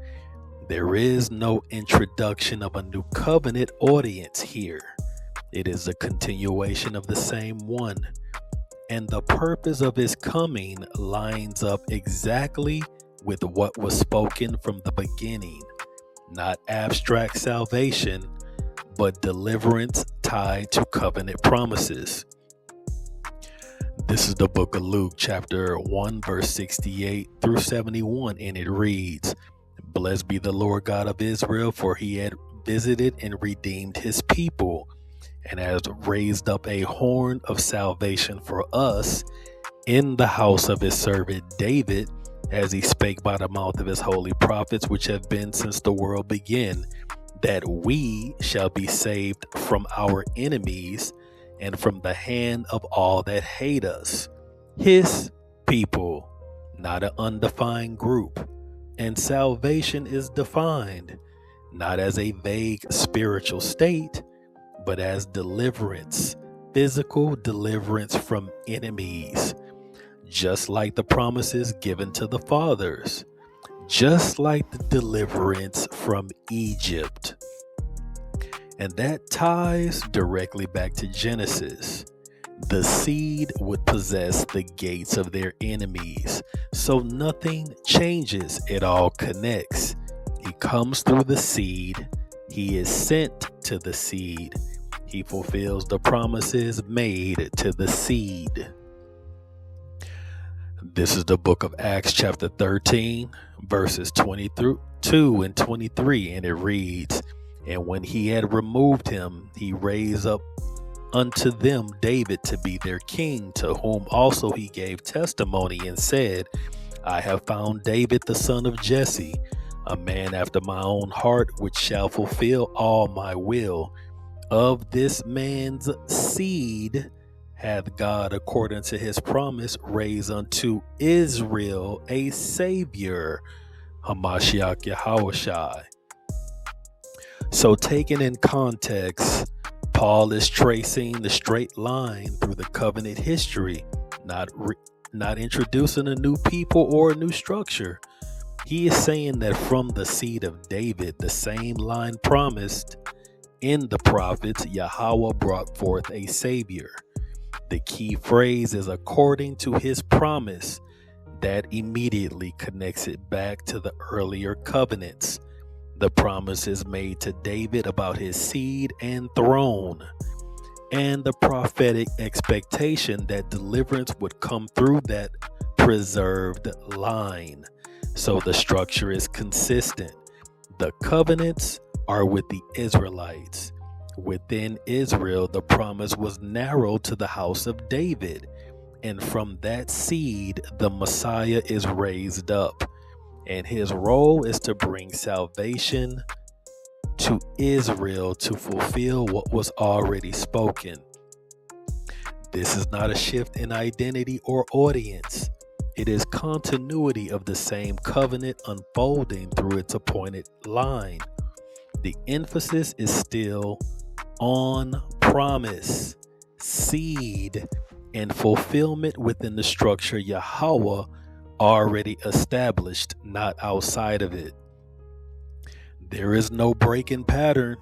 There is no introduction of a new covenant audience here. It is a continuation of the same one. And the purpose of his coming lines up exactly with what was spoken from the beginning. Not abstract salvation, but deliverance tied to covenant promises. This is the book of Luke chapter 1 verse 68 through 71, and it reads, "Blessed be the Lord God of Israel, for he had visited and redeemed his people, and has raised up a horn of salvation for us in the house of his servant David, as he spake by the mouth of his holy prophets, which have been since the world began, that we shall be saved from our enemies and from the hand of all that hate us." His people, not an undefined group. And salvation is defined not as a vague spiritual state, but as deliverance, physical deliverance from enemies, just like the promises given to the fathers, just like the deliverance from Egypt. And that ties directly back to Genesis. The seed would possess the gates of their enemies, so nothing changes, it all connects. He comes through the seed, he is sent to the seed, He fulfills the promises made to the seed. This is the book of Acts chapter 13, verses 22 and 23, and it reads, "And when he had removed him, he raised up unto them David to be their king, to whom also he gave testimony and said, I have found David the son of Jesse, a man after my own heart, which shall fulfill all my will. Of this man's seed hath God, according to his promise, raised unto Israel a Savior, Hamashiach Yahushai." So taken in context, Paul is tracing the straight line through the covenant history, not introducing a new people or a new structure. He is saying that from the seed of David, the same line promised in the prophets, Yahweh brought forth a Savior. The key phrase is according to his promise. That immediately connects it back to the earlier covenants. The promises made to David about his seed and throne, and the prophetic expectation that deliverance would come through that preserved line. So the structure is consistent. The covenants are with the Israelites. Within Israel, the promise was narrowed to the house of David, and from that seed, the Messiah is raised up, and his role is to bring salvation to Israel to fulfill what was already spoken. This is not a shift in identity or audience. It is continuity of the same covenant unfolding through its appointed line. The emphasis is still on promise, seed, and fulfillment within the structure Yahweh already established, not outside of it. There is no break in pattern,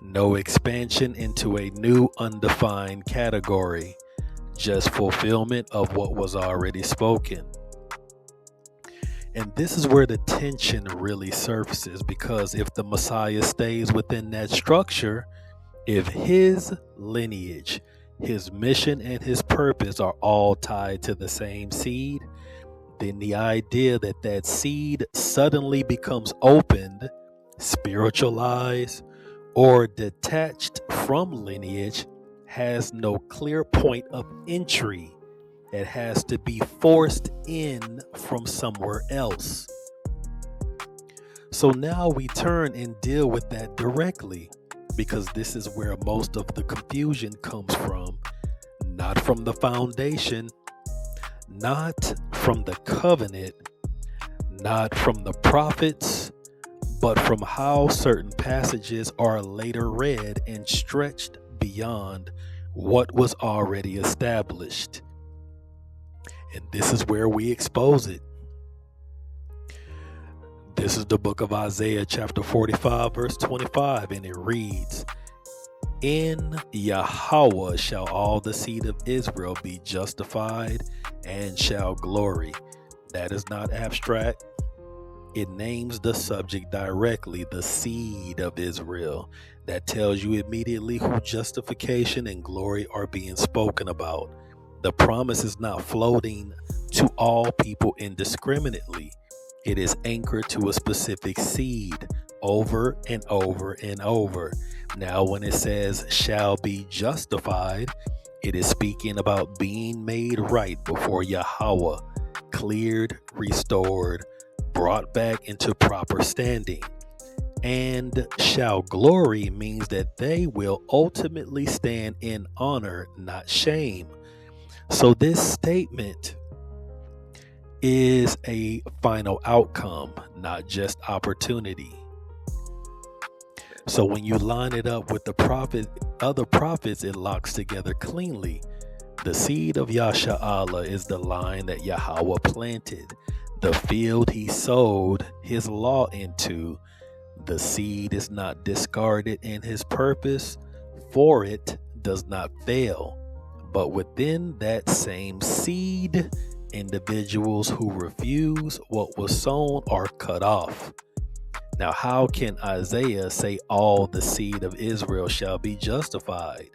no expansion into a new undefined category, just fulfillment of what was already spoken. And this is where the tension really surfaces, because if the Messiah stays within that structure, if his lineage, his mission, and his purpose are all tied to the same seed, then the idea that that seed suddenly becomes opened, spiritualized, or detached from lineage has no clear point of entry. It has to be forced in from somewhere else. So now we turn and deal with that directly, because this is where most of the confusion comes from, not from the foundation, not from the covenant, not from the prophets, but from how certain passages are later read and stretched beyond what was already established. And this is where we expose it. This is the book of Isaiah chapter 45 verse 25, and it reads, "In Yahweh shall all the seed of Israel be justified and shall glory." That is not abstract. It names the subject directly, the seed of Israel. That tells you immediately who justification and glory are being spoken about. The promise is not floating to all people indiscriminately. It is anchored to a specific seed over and over and over. Now, when it says shall be justified, it is speaking about being made right before Yahweh, cleared, restored, brought back into proper standing. And shall glory means that they will ultimately stand in honor, not shame. So this statement is a final outcome, not just opportunity. So when you line it up with the other prophets, it locks together cleanly. The seed of Yasha'Allah is the line that Yahweh planted, the field he sowed his law into. The seed is not discarded, and his purpose for it does not fail. But within that same seed, individuals who refuse what was sown are cut off. Now, how can Isaiah say all the seed of Israel shall be justified?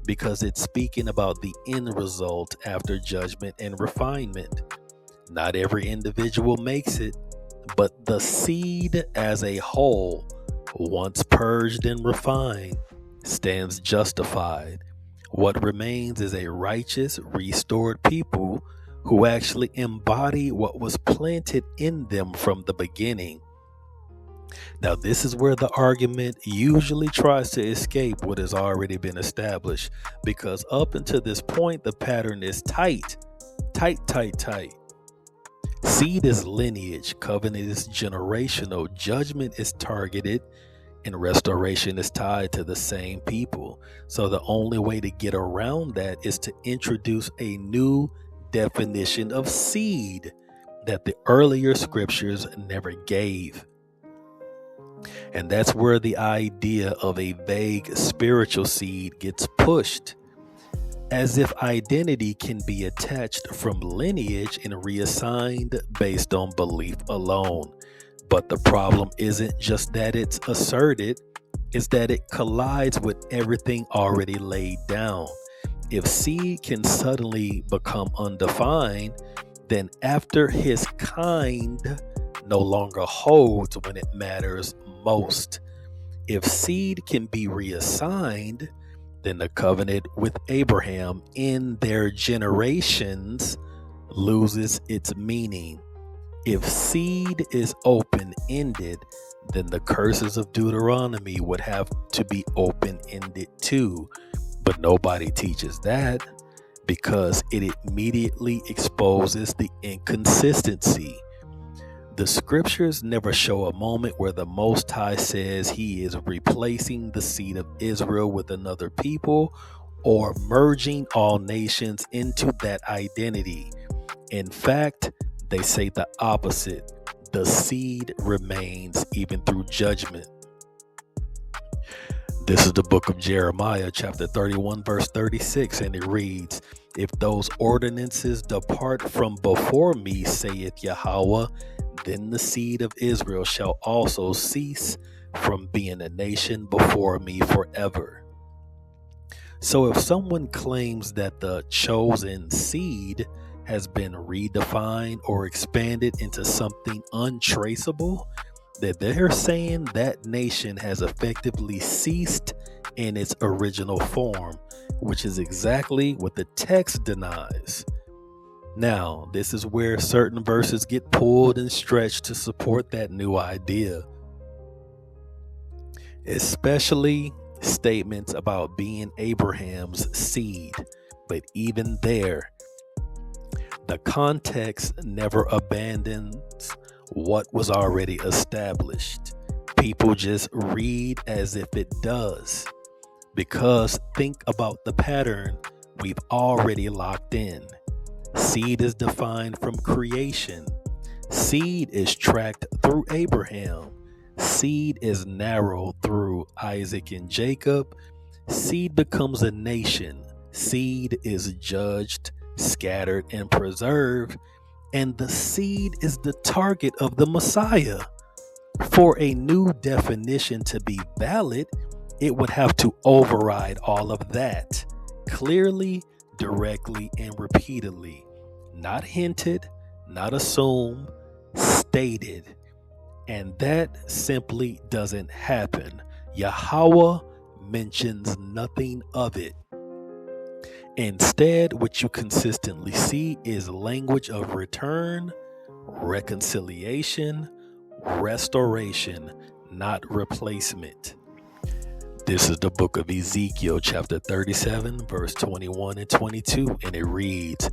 Because it's speaking about the end result after judgment and refinement. Not every individual makes it, but the seed as a whole, once purged and refined, stands justified. What remains is a righteous, restored people who actually embody what was planted in them from the beginning. Now, this is where the argument usually tries to escape what has already been established, because up until this point, the pattern is tight. Seed is lineage, covenant is generational, judgment is targeted, and restoration is tied to the same people. So the only way to get around that is to introduce a new definition of seed that the earlier scriptures never gave. And that's where the idea of a vague spiritual seed gets pushed, as if identity can be attached from lineage and reassigned based on belief alone. But the problem isn't just that it's asserted, it's that it collides with everything already laid down. If seed can suddenly become undefined, then after his kind no longer holds when it matters most. If seed can be reassigned, then the covenant with Abraham in their generations loses its meaning. If seed is open-ended, then the curses of Deuteronomy would have to be open-ended too. But nobody teaches that, because it immediately exposes the inconsistency. The scriptures never show a moment where the Most High says he is replacing the seed of Israel with another people or merging all nations into that identity. In fact, they say the opposite. The seed remains even through judgment. This is the book of Jeremiah, chapter 31, verse 36, and it reads, "If those ordinances depart from before me, saith Yahweh, then the seed of Israel shall also cease from being a nation before me forever." So if someone claims that the chosen seed has been redefined or expanded into something untraceable, that they're saying that nation has effectively ceased in its original form, which is exactly what the text denies. Now, this is where certain verses get pulled and stretched to support that new idea, especially statements about being Abraham's seed. But even there, the context never abandons what was already established. People just read as if it does, because think about the pattern we've already locked in. Seed is defined from creation. Seed is tracked through Abraham. Seed is narrowed through Isaac and Jacob. Seed becomes a nation. Seed is judged, scattered, and preserved. And the seed is the target of the Messiah. For a new definition to be valid, it would have to override all of that, clearly, directly, and repeatedly. Not hinted, not assumed, stated. And that simply doesn't happen. Yahweh mentions nothing of it. Instead, what you consistently see is language of return, reconciliation, restoration, not replacement. This is the book of Ezekiel, chapter 37, verse 21 and 22, and it reads,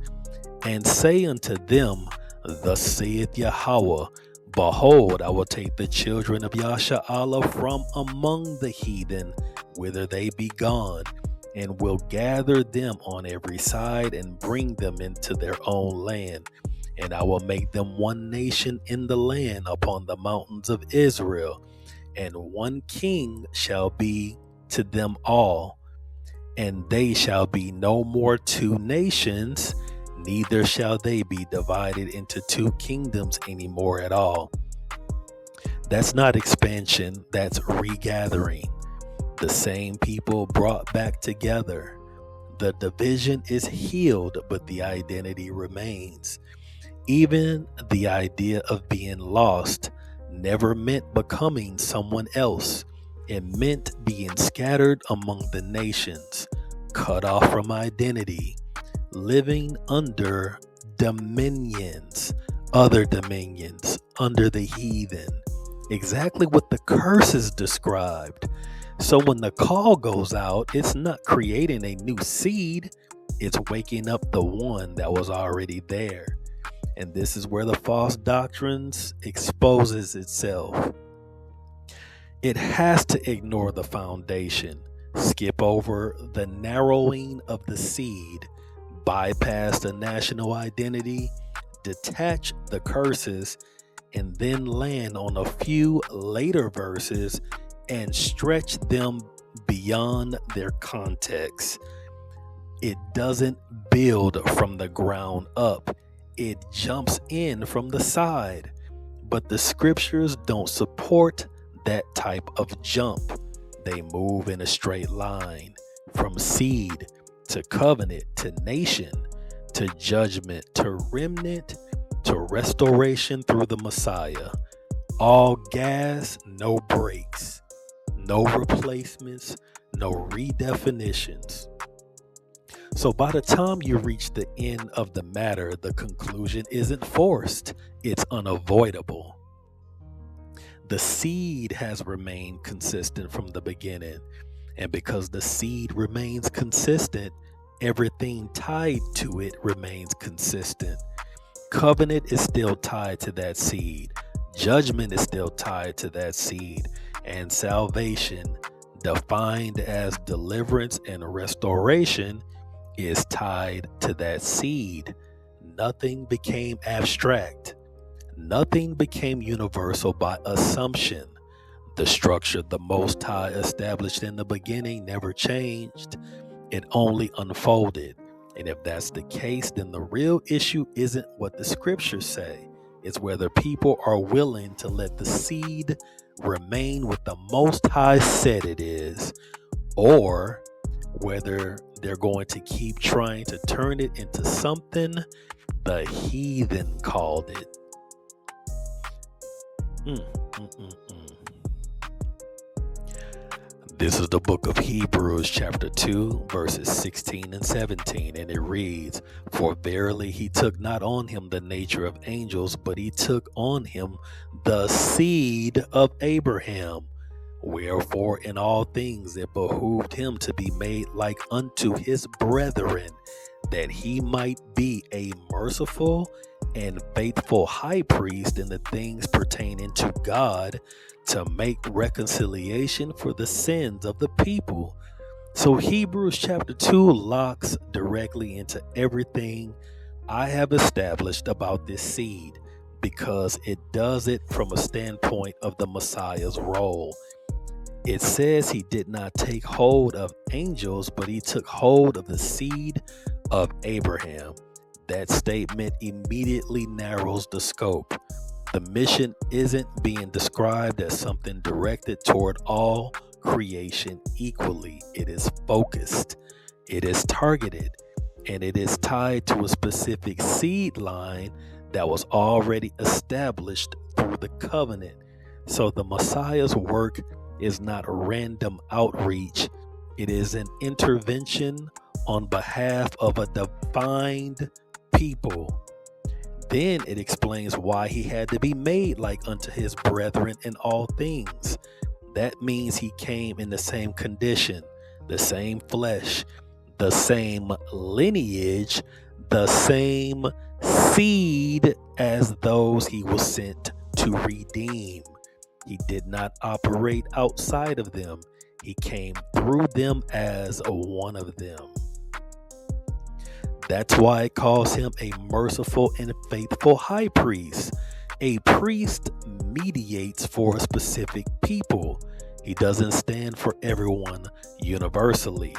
"And say unto them, Thus saith Yahweh, Behold, I will take the children of Yasha'Allah from among the heathen, whither they be gone, and will gather them on every side and bring them into their own land. And I will make them one nation in the land upon the mountains of Israel, and one king shall be to them all. And they shall be no more two nations, neither shall they be divided into two kingdoms anymore at all." That's not expansion, that's regathering. The same people brought back together. The division is healed, but the identity remains. Even the idea of being lost never meant becoming someone else. It meant being scattered among the nations, cut off from identity, living under dominions, other dominions, under the heathen. Exactly what the curses described. So when the call goes out, it's not creating a new seed, it's waking up the one that was already there. And this is where the false doctrines exposes itself. It has to ignore the foundation, skip over the narrowing of the seed, bypass the national identity, detach the curses, and then land on a few later verses and stretch them beyond their context. It doesn't build from the ground up. It jumps in from the side. But the scriptures don't support that type of jump. They move in a straight line from seed to covenant to nation to judgment to remnant to restoration through the Messiah. All gas, no brakes. No replacements, no redefinitions. So by the time you reach the end of the matter, the conclusion isn't forced, it's unavoidable. The seed has remained consistent from the beginning, and because the seed remains consistent, everything tied to it remains consistent. Covenant is still tied to that seed. Judgment is still tied to that seed. And salvation, defined as deliverance and restoration, is tied to that seed. Nothing became abstract. Nothing became universal by assumption. The structure the Most High established in the beginning never changed. It only unfolded. And if that's the case, then the real issue isn't what the scriptures say. It's whether people are willing to let the seed remain what the Most High said it is, or whether they're going to keep trying to turn it into something the heathen called it. This is the book of Hebrews chapter 2 verses 16 and 17, and it reads, "For verily he took not on him the nature of angels, but he took on him the seed of Abraham. Wherefore in all things it behooved him to be made like unto his brethren, that he might be a merciful and faithful high priest in the things pertaining to God, to make reconciliation for the sins of the people." So Hebrews chapter 2 locks directly into everything I have established about this seed, because it does it from a standpoint of the Messiah's role. It says he did not take hold of angels, but he took hold of the seed of Abraham. That statement immediately narrows the scope. The mission isn't being described as something directed toward all creation equally. It is focused, it is targeted, and it is tied to a specific seed line that was already established through the covenant. So the Messiah's work is not random outreach. It is an intervention on behalf of a defined people. Then it explains why he had to be made like unto his brethren in all things. That means he came in the same condition, the same flesh, the same lineage, the same seed as those he was sent to redeem. He did not operate outside of them. He came through them as one of them. That's why it calls him a merciful and faithful high priest. A priest mediates for a specific people. He doesn't stand for everyone universally.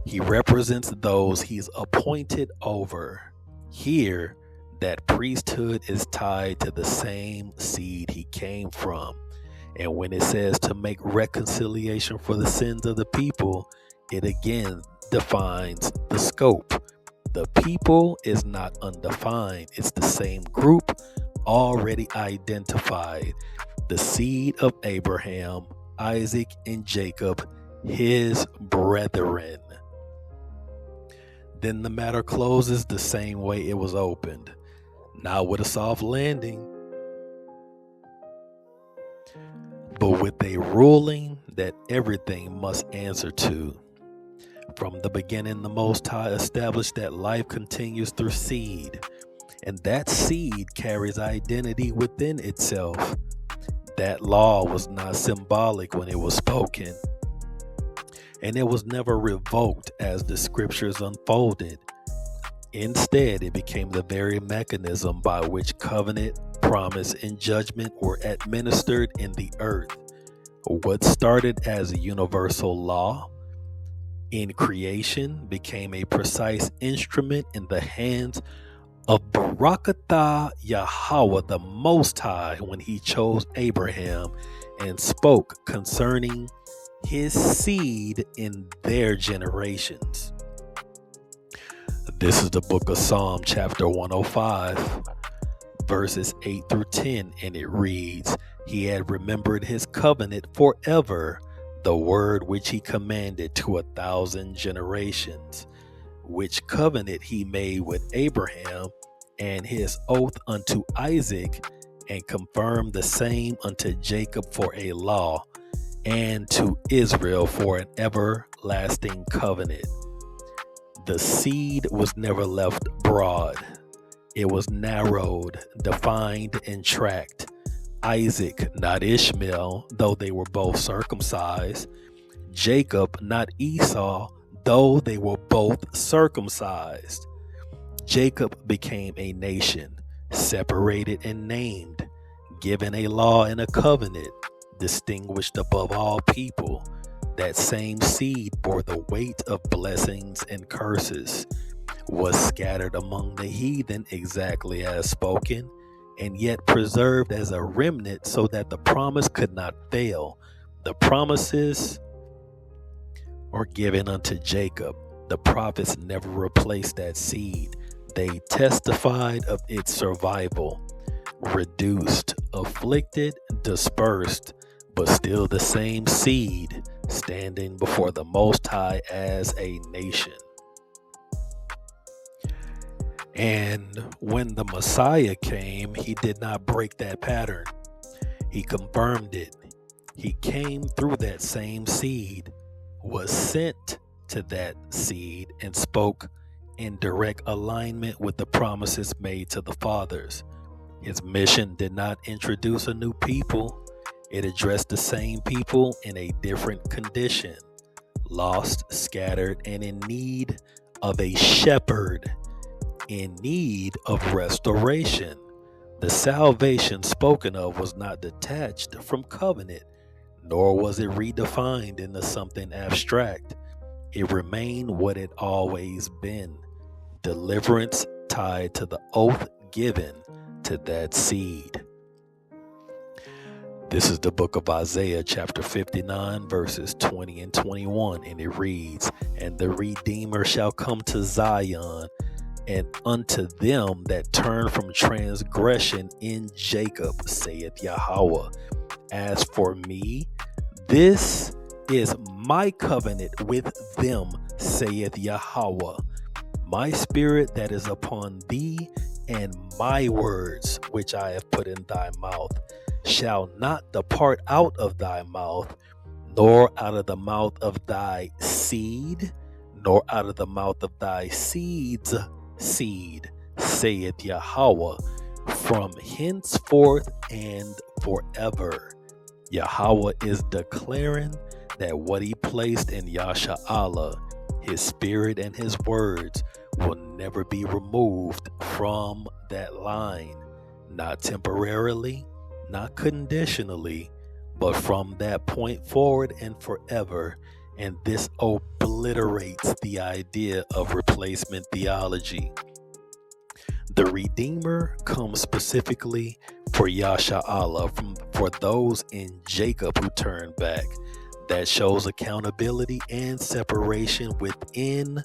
He represents those he's appointed over. Here, That priesthood is tied to the same seed he came from. And when it says to make reconciliation for the sins of the people, it again defines the scope. The people is not undefined. It's the same group already identified. The seed of Abraham, Isaac, and Jacob, his brethren. Then the matter closes the same way it was opened, not with a soft landing, but with a ruling that everything must answer to. From the beginning, the Most High established that life continues through seed, and that seed carries identity within itself. That law was not symbolic when it was spoken, and it was never revoked as the scriptures unfolded. Instead, it became the very mechanism by which covenant, promise, and judgment were administered in the earth. What started as a universal law in creation became a precise instrument in the hands of Barakatah Yahweh the Most High when he chose Abraham and spoke concerning his seed in their generations. This is the book of Psalm chapter 105, verses 8 through 10, and it reads, "He had remembered his covenant forever, the word which he commanded to 1,000 generations, which covenant he made with Abraham, and his oath unto Isaac, and confirmed the same unto Jacob for a law, and to Israel for an everlasting covenant." The seed was never left broad. It was narrowed, defined, and tracked. Isaac, not Ishmael, though they were both circumcised. Jacob, not Esau, though they were both circumcised. Jacob became a nation, separated and named, given a law and a covenant, distinguished above all people. That same seed bore the weight of blessings and curses, was scattered among the heathen exactly as spoken, and yet preserved as a remnant so that the promise could not fail. The promises are given unto Jacob. The prophets never replaced that seed. They testified of its survival, reduced, afflicted, dispersed, but still the same seed, standing before the Most High as a nation. And when the Messiah came, he did not break that pattern. He confirmed it. He came through that same seed, was sent to that seed, and spoke in direct alignment with the promises made to the fathers. His mission did not introduce a new people. It addressed the same people in a different condition, lost, scattered, and in need of a shepherd, in need of restoration. The salvation spoken of was not detached from covenant, nor was it redefined into something abstract. It remained what it always been: deliverance tied to the oath given to that seed. This is the book of Isaiah chapter 59 verses 20 and 21, and it reads, "And the Redeemer shall come to Zion, and unto them that turn from transgression in Jacob, saith Yahweh. As for me, this is my covenant with them, saith Yahweh. My spirit that is upon thee, and my words which I have put in thy mouth, shall not depart out of thy mouth, nor out of the mouth of thy seed, nor out of the mouth of thy seed's seed, saith Yahweh, from henceforth and forever." Yahweh is declaring that what he placed in Yasha'Allah, his spirit and his words, will never be removed from that line, not temporarily, not conditionally, but from that point forward and forever. And this obliterates the idea of replacement theology. The Redeemer comes specifically for Yasha Allah, for those in Jacob who turn back. That shows accountability and separation within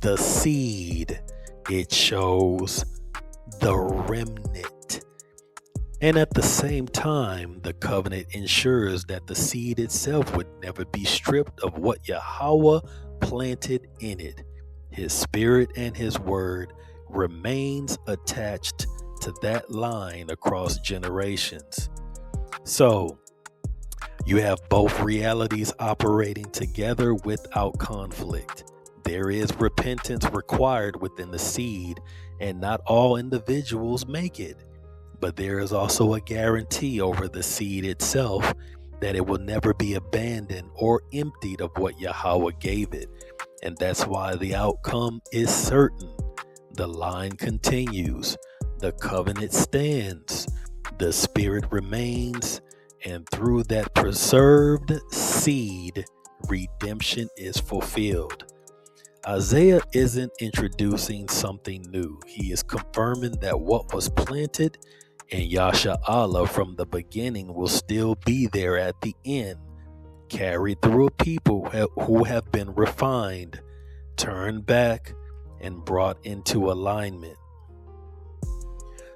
the seed. It shows the remnant. And at the same time, the covenant ensures that the seed itself would never be stripped of what Yahweh planted in it. His spirit and his word remains attached to that line across generations. So you have both realities operating together without conflict. There is repentance required within the seed, and not all individuals make it. But there is also a guarantee over the seed itself that it will never be abandoned or emptied of what Yahweh gave it. And that's why the outcome is certain. The line continues, the covenant stands, the spirit remains, and through that preserved seed, redemption is fulfilled. Isaiah isn't introducing something new. He is confirming that what was planted in Yasha Allah from the beginning will still be there at the end, carried through a people who have been refined, turned back, and brought into alignment.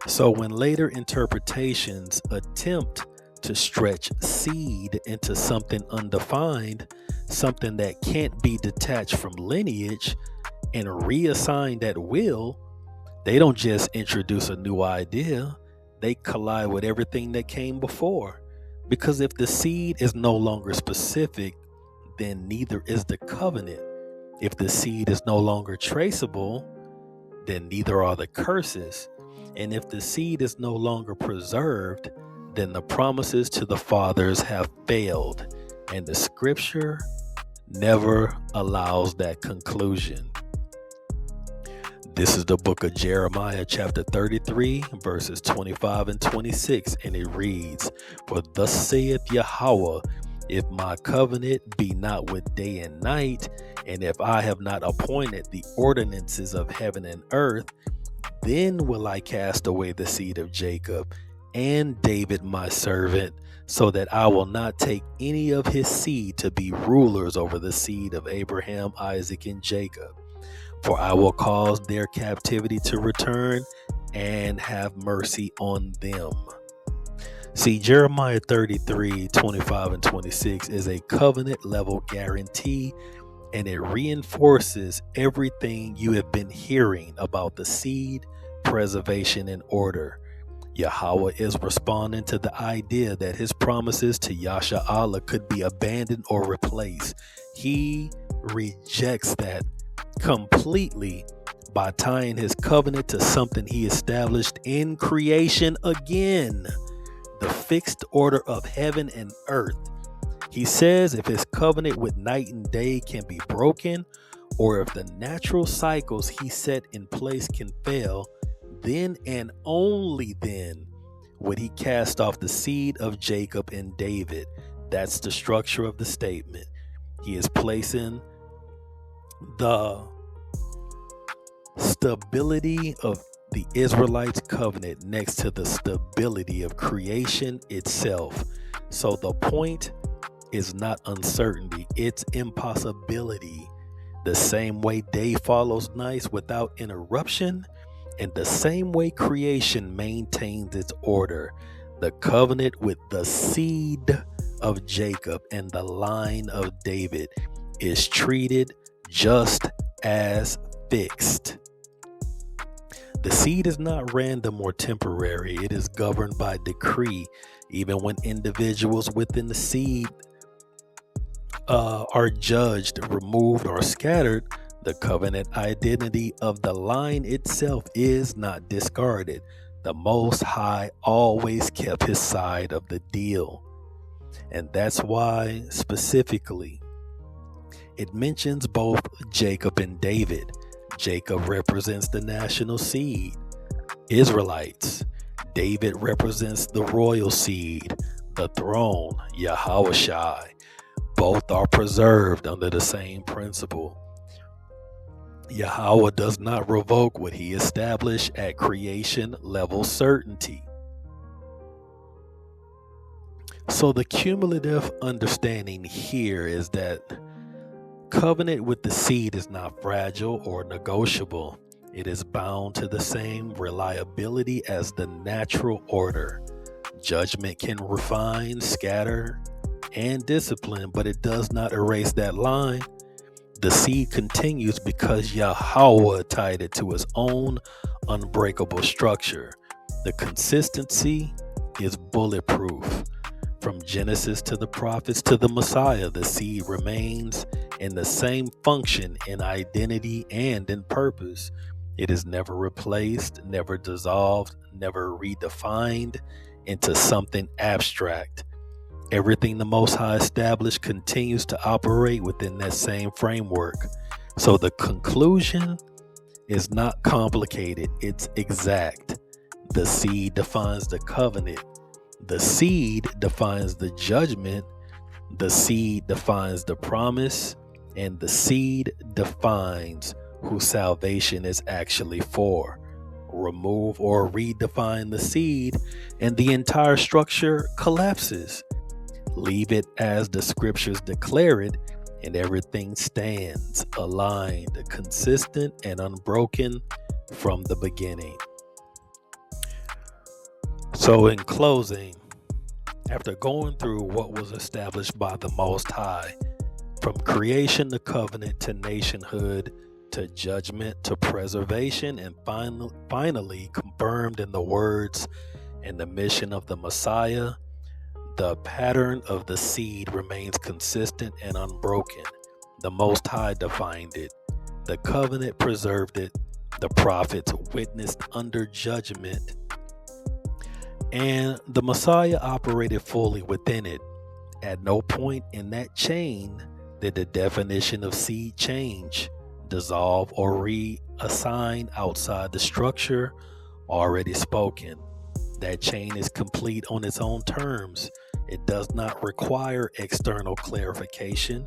So when later interpretations attempt to stretch seed into something undefined, something that can't be detached from lineage and reassigned at will, they don't just introduce a new idea, they collide with everything that came before. Because if the seed is no longer specific, then neither is the covenant. If the seed is no longer traceable, then neither are the curses. And if the seed is no longer preserved, then the promises to the fathers have failed. And the scripture never allows that conclusion. This is the book of Jeremiah, chapter 33, verses 25 and 26, and it reads, "For thus saith Yahweh, if my covenant be not with day and night, and if I have not appointed the ordinances of heaven and earth, then will I cast away the seed of Jacob and David my servant, so that I will not take any of his seed to be rulers over the seed of Abraham, Isaac, and Jacob. For I will cause their captivity to return and have mercy on them." See, Jeremiah 33, 25 and 26 is a covenant level guarantee, and it reinforces everything you have been hearing about the seed, preservation, and order. Yahweh is responding to the idea that his promises to Yasha Allah could be abandoned or replaced. He rejects that completely by tying his covenant to something he established in creation again, the fixed order of heaven and earth. He says if his covenant with night and day can be broken, or if the natural cycles he set in place can fail, then and only then would he cast off the seed of Jacob and David. That's the structure of the statement. He is placing the stability of the Israelites' covenant next to the stability of creation itself. So the point is not uncertainty, it's impossibility. The same way day follows night without interruption, and the same way creation maintains its order, the covenant with the seed of Jacob and the line of David is treated just as fixed. The seed is not random or temporary. It is governed by decree. Even when individuals within the seed are judged, removed, or scattered, the covenant identity of the line itself is not discarded. The Most High always kept his side of the deal. And that's why, specifically, it mentions both Jacob and David. Jacob represents the national seed, Israelites. David represents the royal seed, the throne, Yahushai. Both are preserved under the same principle. Yahweh does not revoke what he established at creation level certainty. So the cumulative understanding here is that covenant with the seed is not fragile or negotiable. It is bound to the same reliability as the natural order. Judgment can refine, scatter, and discipline, but it does not erase that line. The seed continues because Yahweh tied it to his own unbreakable structure. The consistency is bulletproof. From Genesis to the prophets to the Messiah, the seed remains in the same function in identity and in purpose. It is never replaced, never dissolved, never redefined into something abstract. Everything the Most High established continues to operate within that same framework. So the conclusion is not complicated, it's exact. The seed defines the covenant. The seed defines the judgment, the seed defines the promise, and the seed defines who salvation is actually for. Remove or redefine the seed, and the entire structure collapses. Leave it as the scriptures declare it, and everything stands aligned, consistent, and unbroken from the beginning. So in closing, after going through what was established by the Most High, from creation to covenant to nationhood to judgment to preservation, and finally confirmed in the words and the mission of the Messiah, the pattern of the seed remains consistent and unbroken. The Most High defined it. The covenant preserved it. The prophets witnessed under judgment, and the Messiah operated fully within it. At no point in that chain did the definition of seed change, dissolve, or reassign outside the structure already spoken. That chain is complete on its own terms. It does not require external clarification,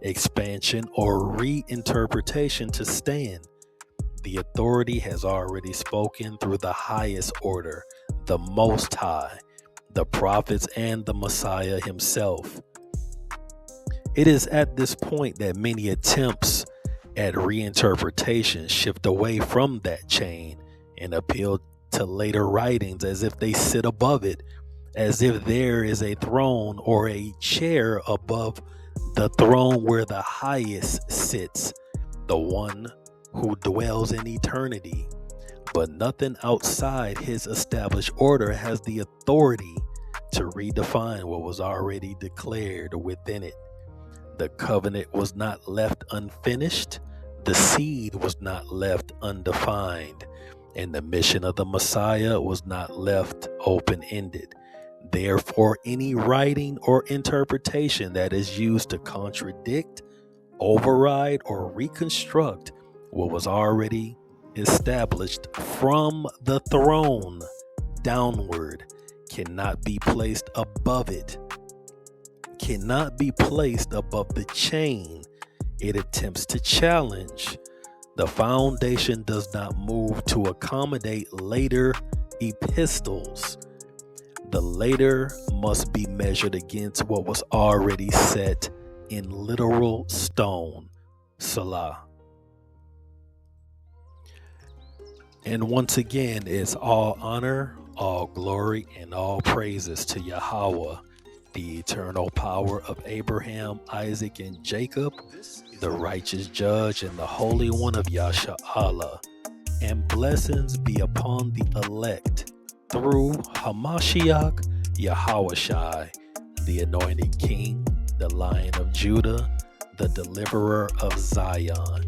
expansion, or reinterpretation to stand. The authority has already spoken through the highest order, the Most High, the prophets, and the Messiah himself. It is at this point that many attempts at reinterpretation shift away from that chain and appeal to later writings as if they sit above it, as if there is a throne or a chair above the throne where the highest sits, the one who dwells in eternity. But nothing outside his established order has the authority to redefine what was already declared within it. The covenant was not left unfinished, the seed was not left undefined, and the mission of the Messiah was not left open-ended. Therefore, any writing or interpretation that is used to contradict, override, or reconstruct what was already established from the throne downward cannot be placed above it, cannot be placed above the chain it attempts to challenge. The foundation does not move to accommodate later epistles. The later must be measured against what was already set in literal stone. Salah. And once again, it's all honor, all glory, and all praises to Yahweh, the eternal power of Abraham, Isaac, and Jacob, the righteous judge and the Holy One of Yasha'Allah. And blessings be upon the elect through Hamashiach Yahushai, the anointed King, the Lion of Judah, the deliverer of Zion,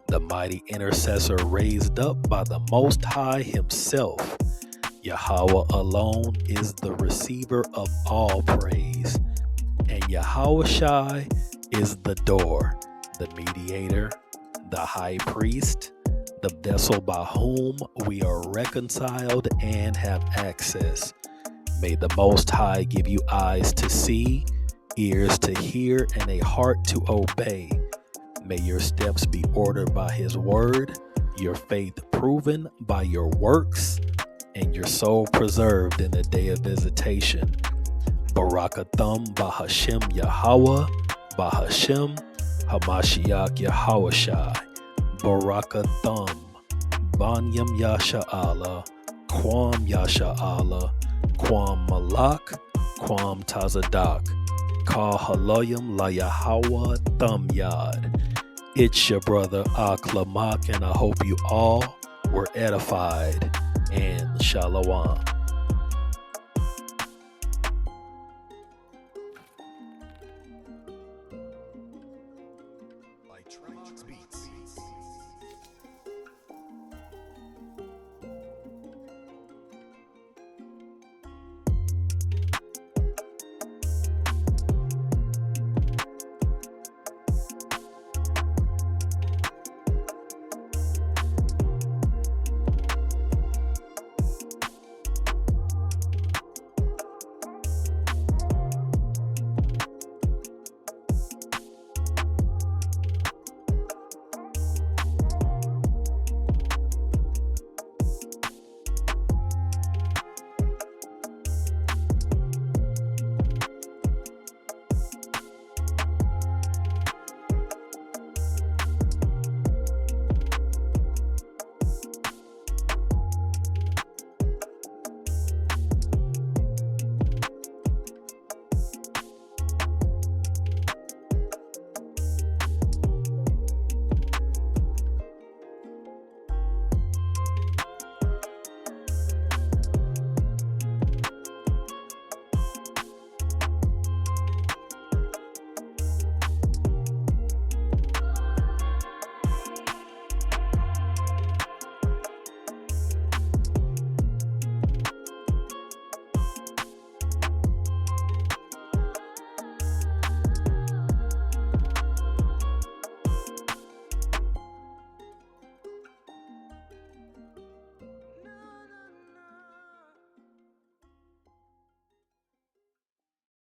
the mighty intercessor raised up by the Most High himself. Yahweh alone is the receiver of all praise, and Yahushai is the door, the mediator, the high priest, the vessel by whom we are reconciled and have access. May the Most High give you eyes to see, ears to hear, and a heart to obey. May your steps be ordered by his word, your faith proven by your works, and your soul preserved in the day of visitation. Barakatham Bahashem Yahweh, Bahashem Hamashiach Yahawashai. Barakatham Banyam Yasha Allah, Kwam Yasha Allah, Kwam Malak, Kwam Tazadak, Ka Haloyam La Yahweh Thum Yad. It's your brother Aklamak, and I hope you all were edified, and Shalom.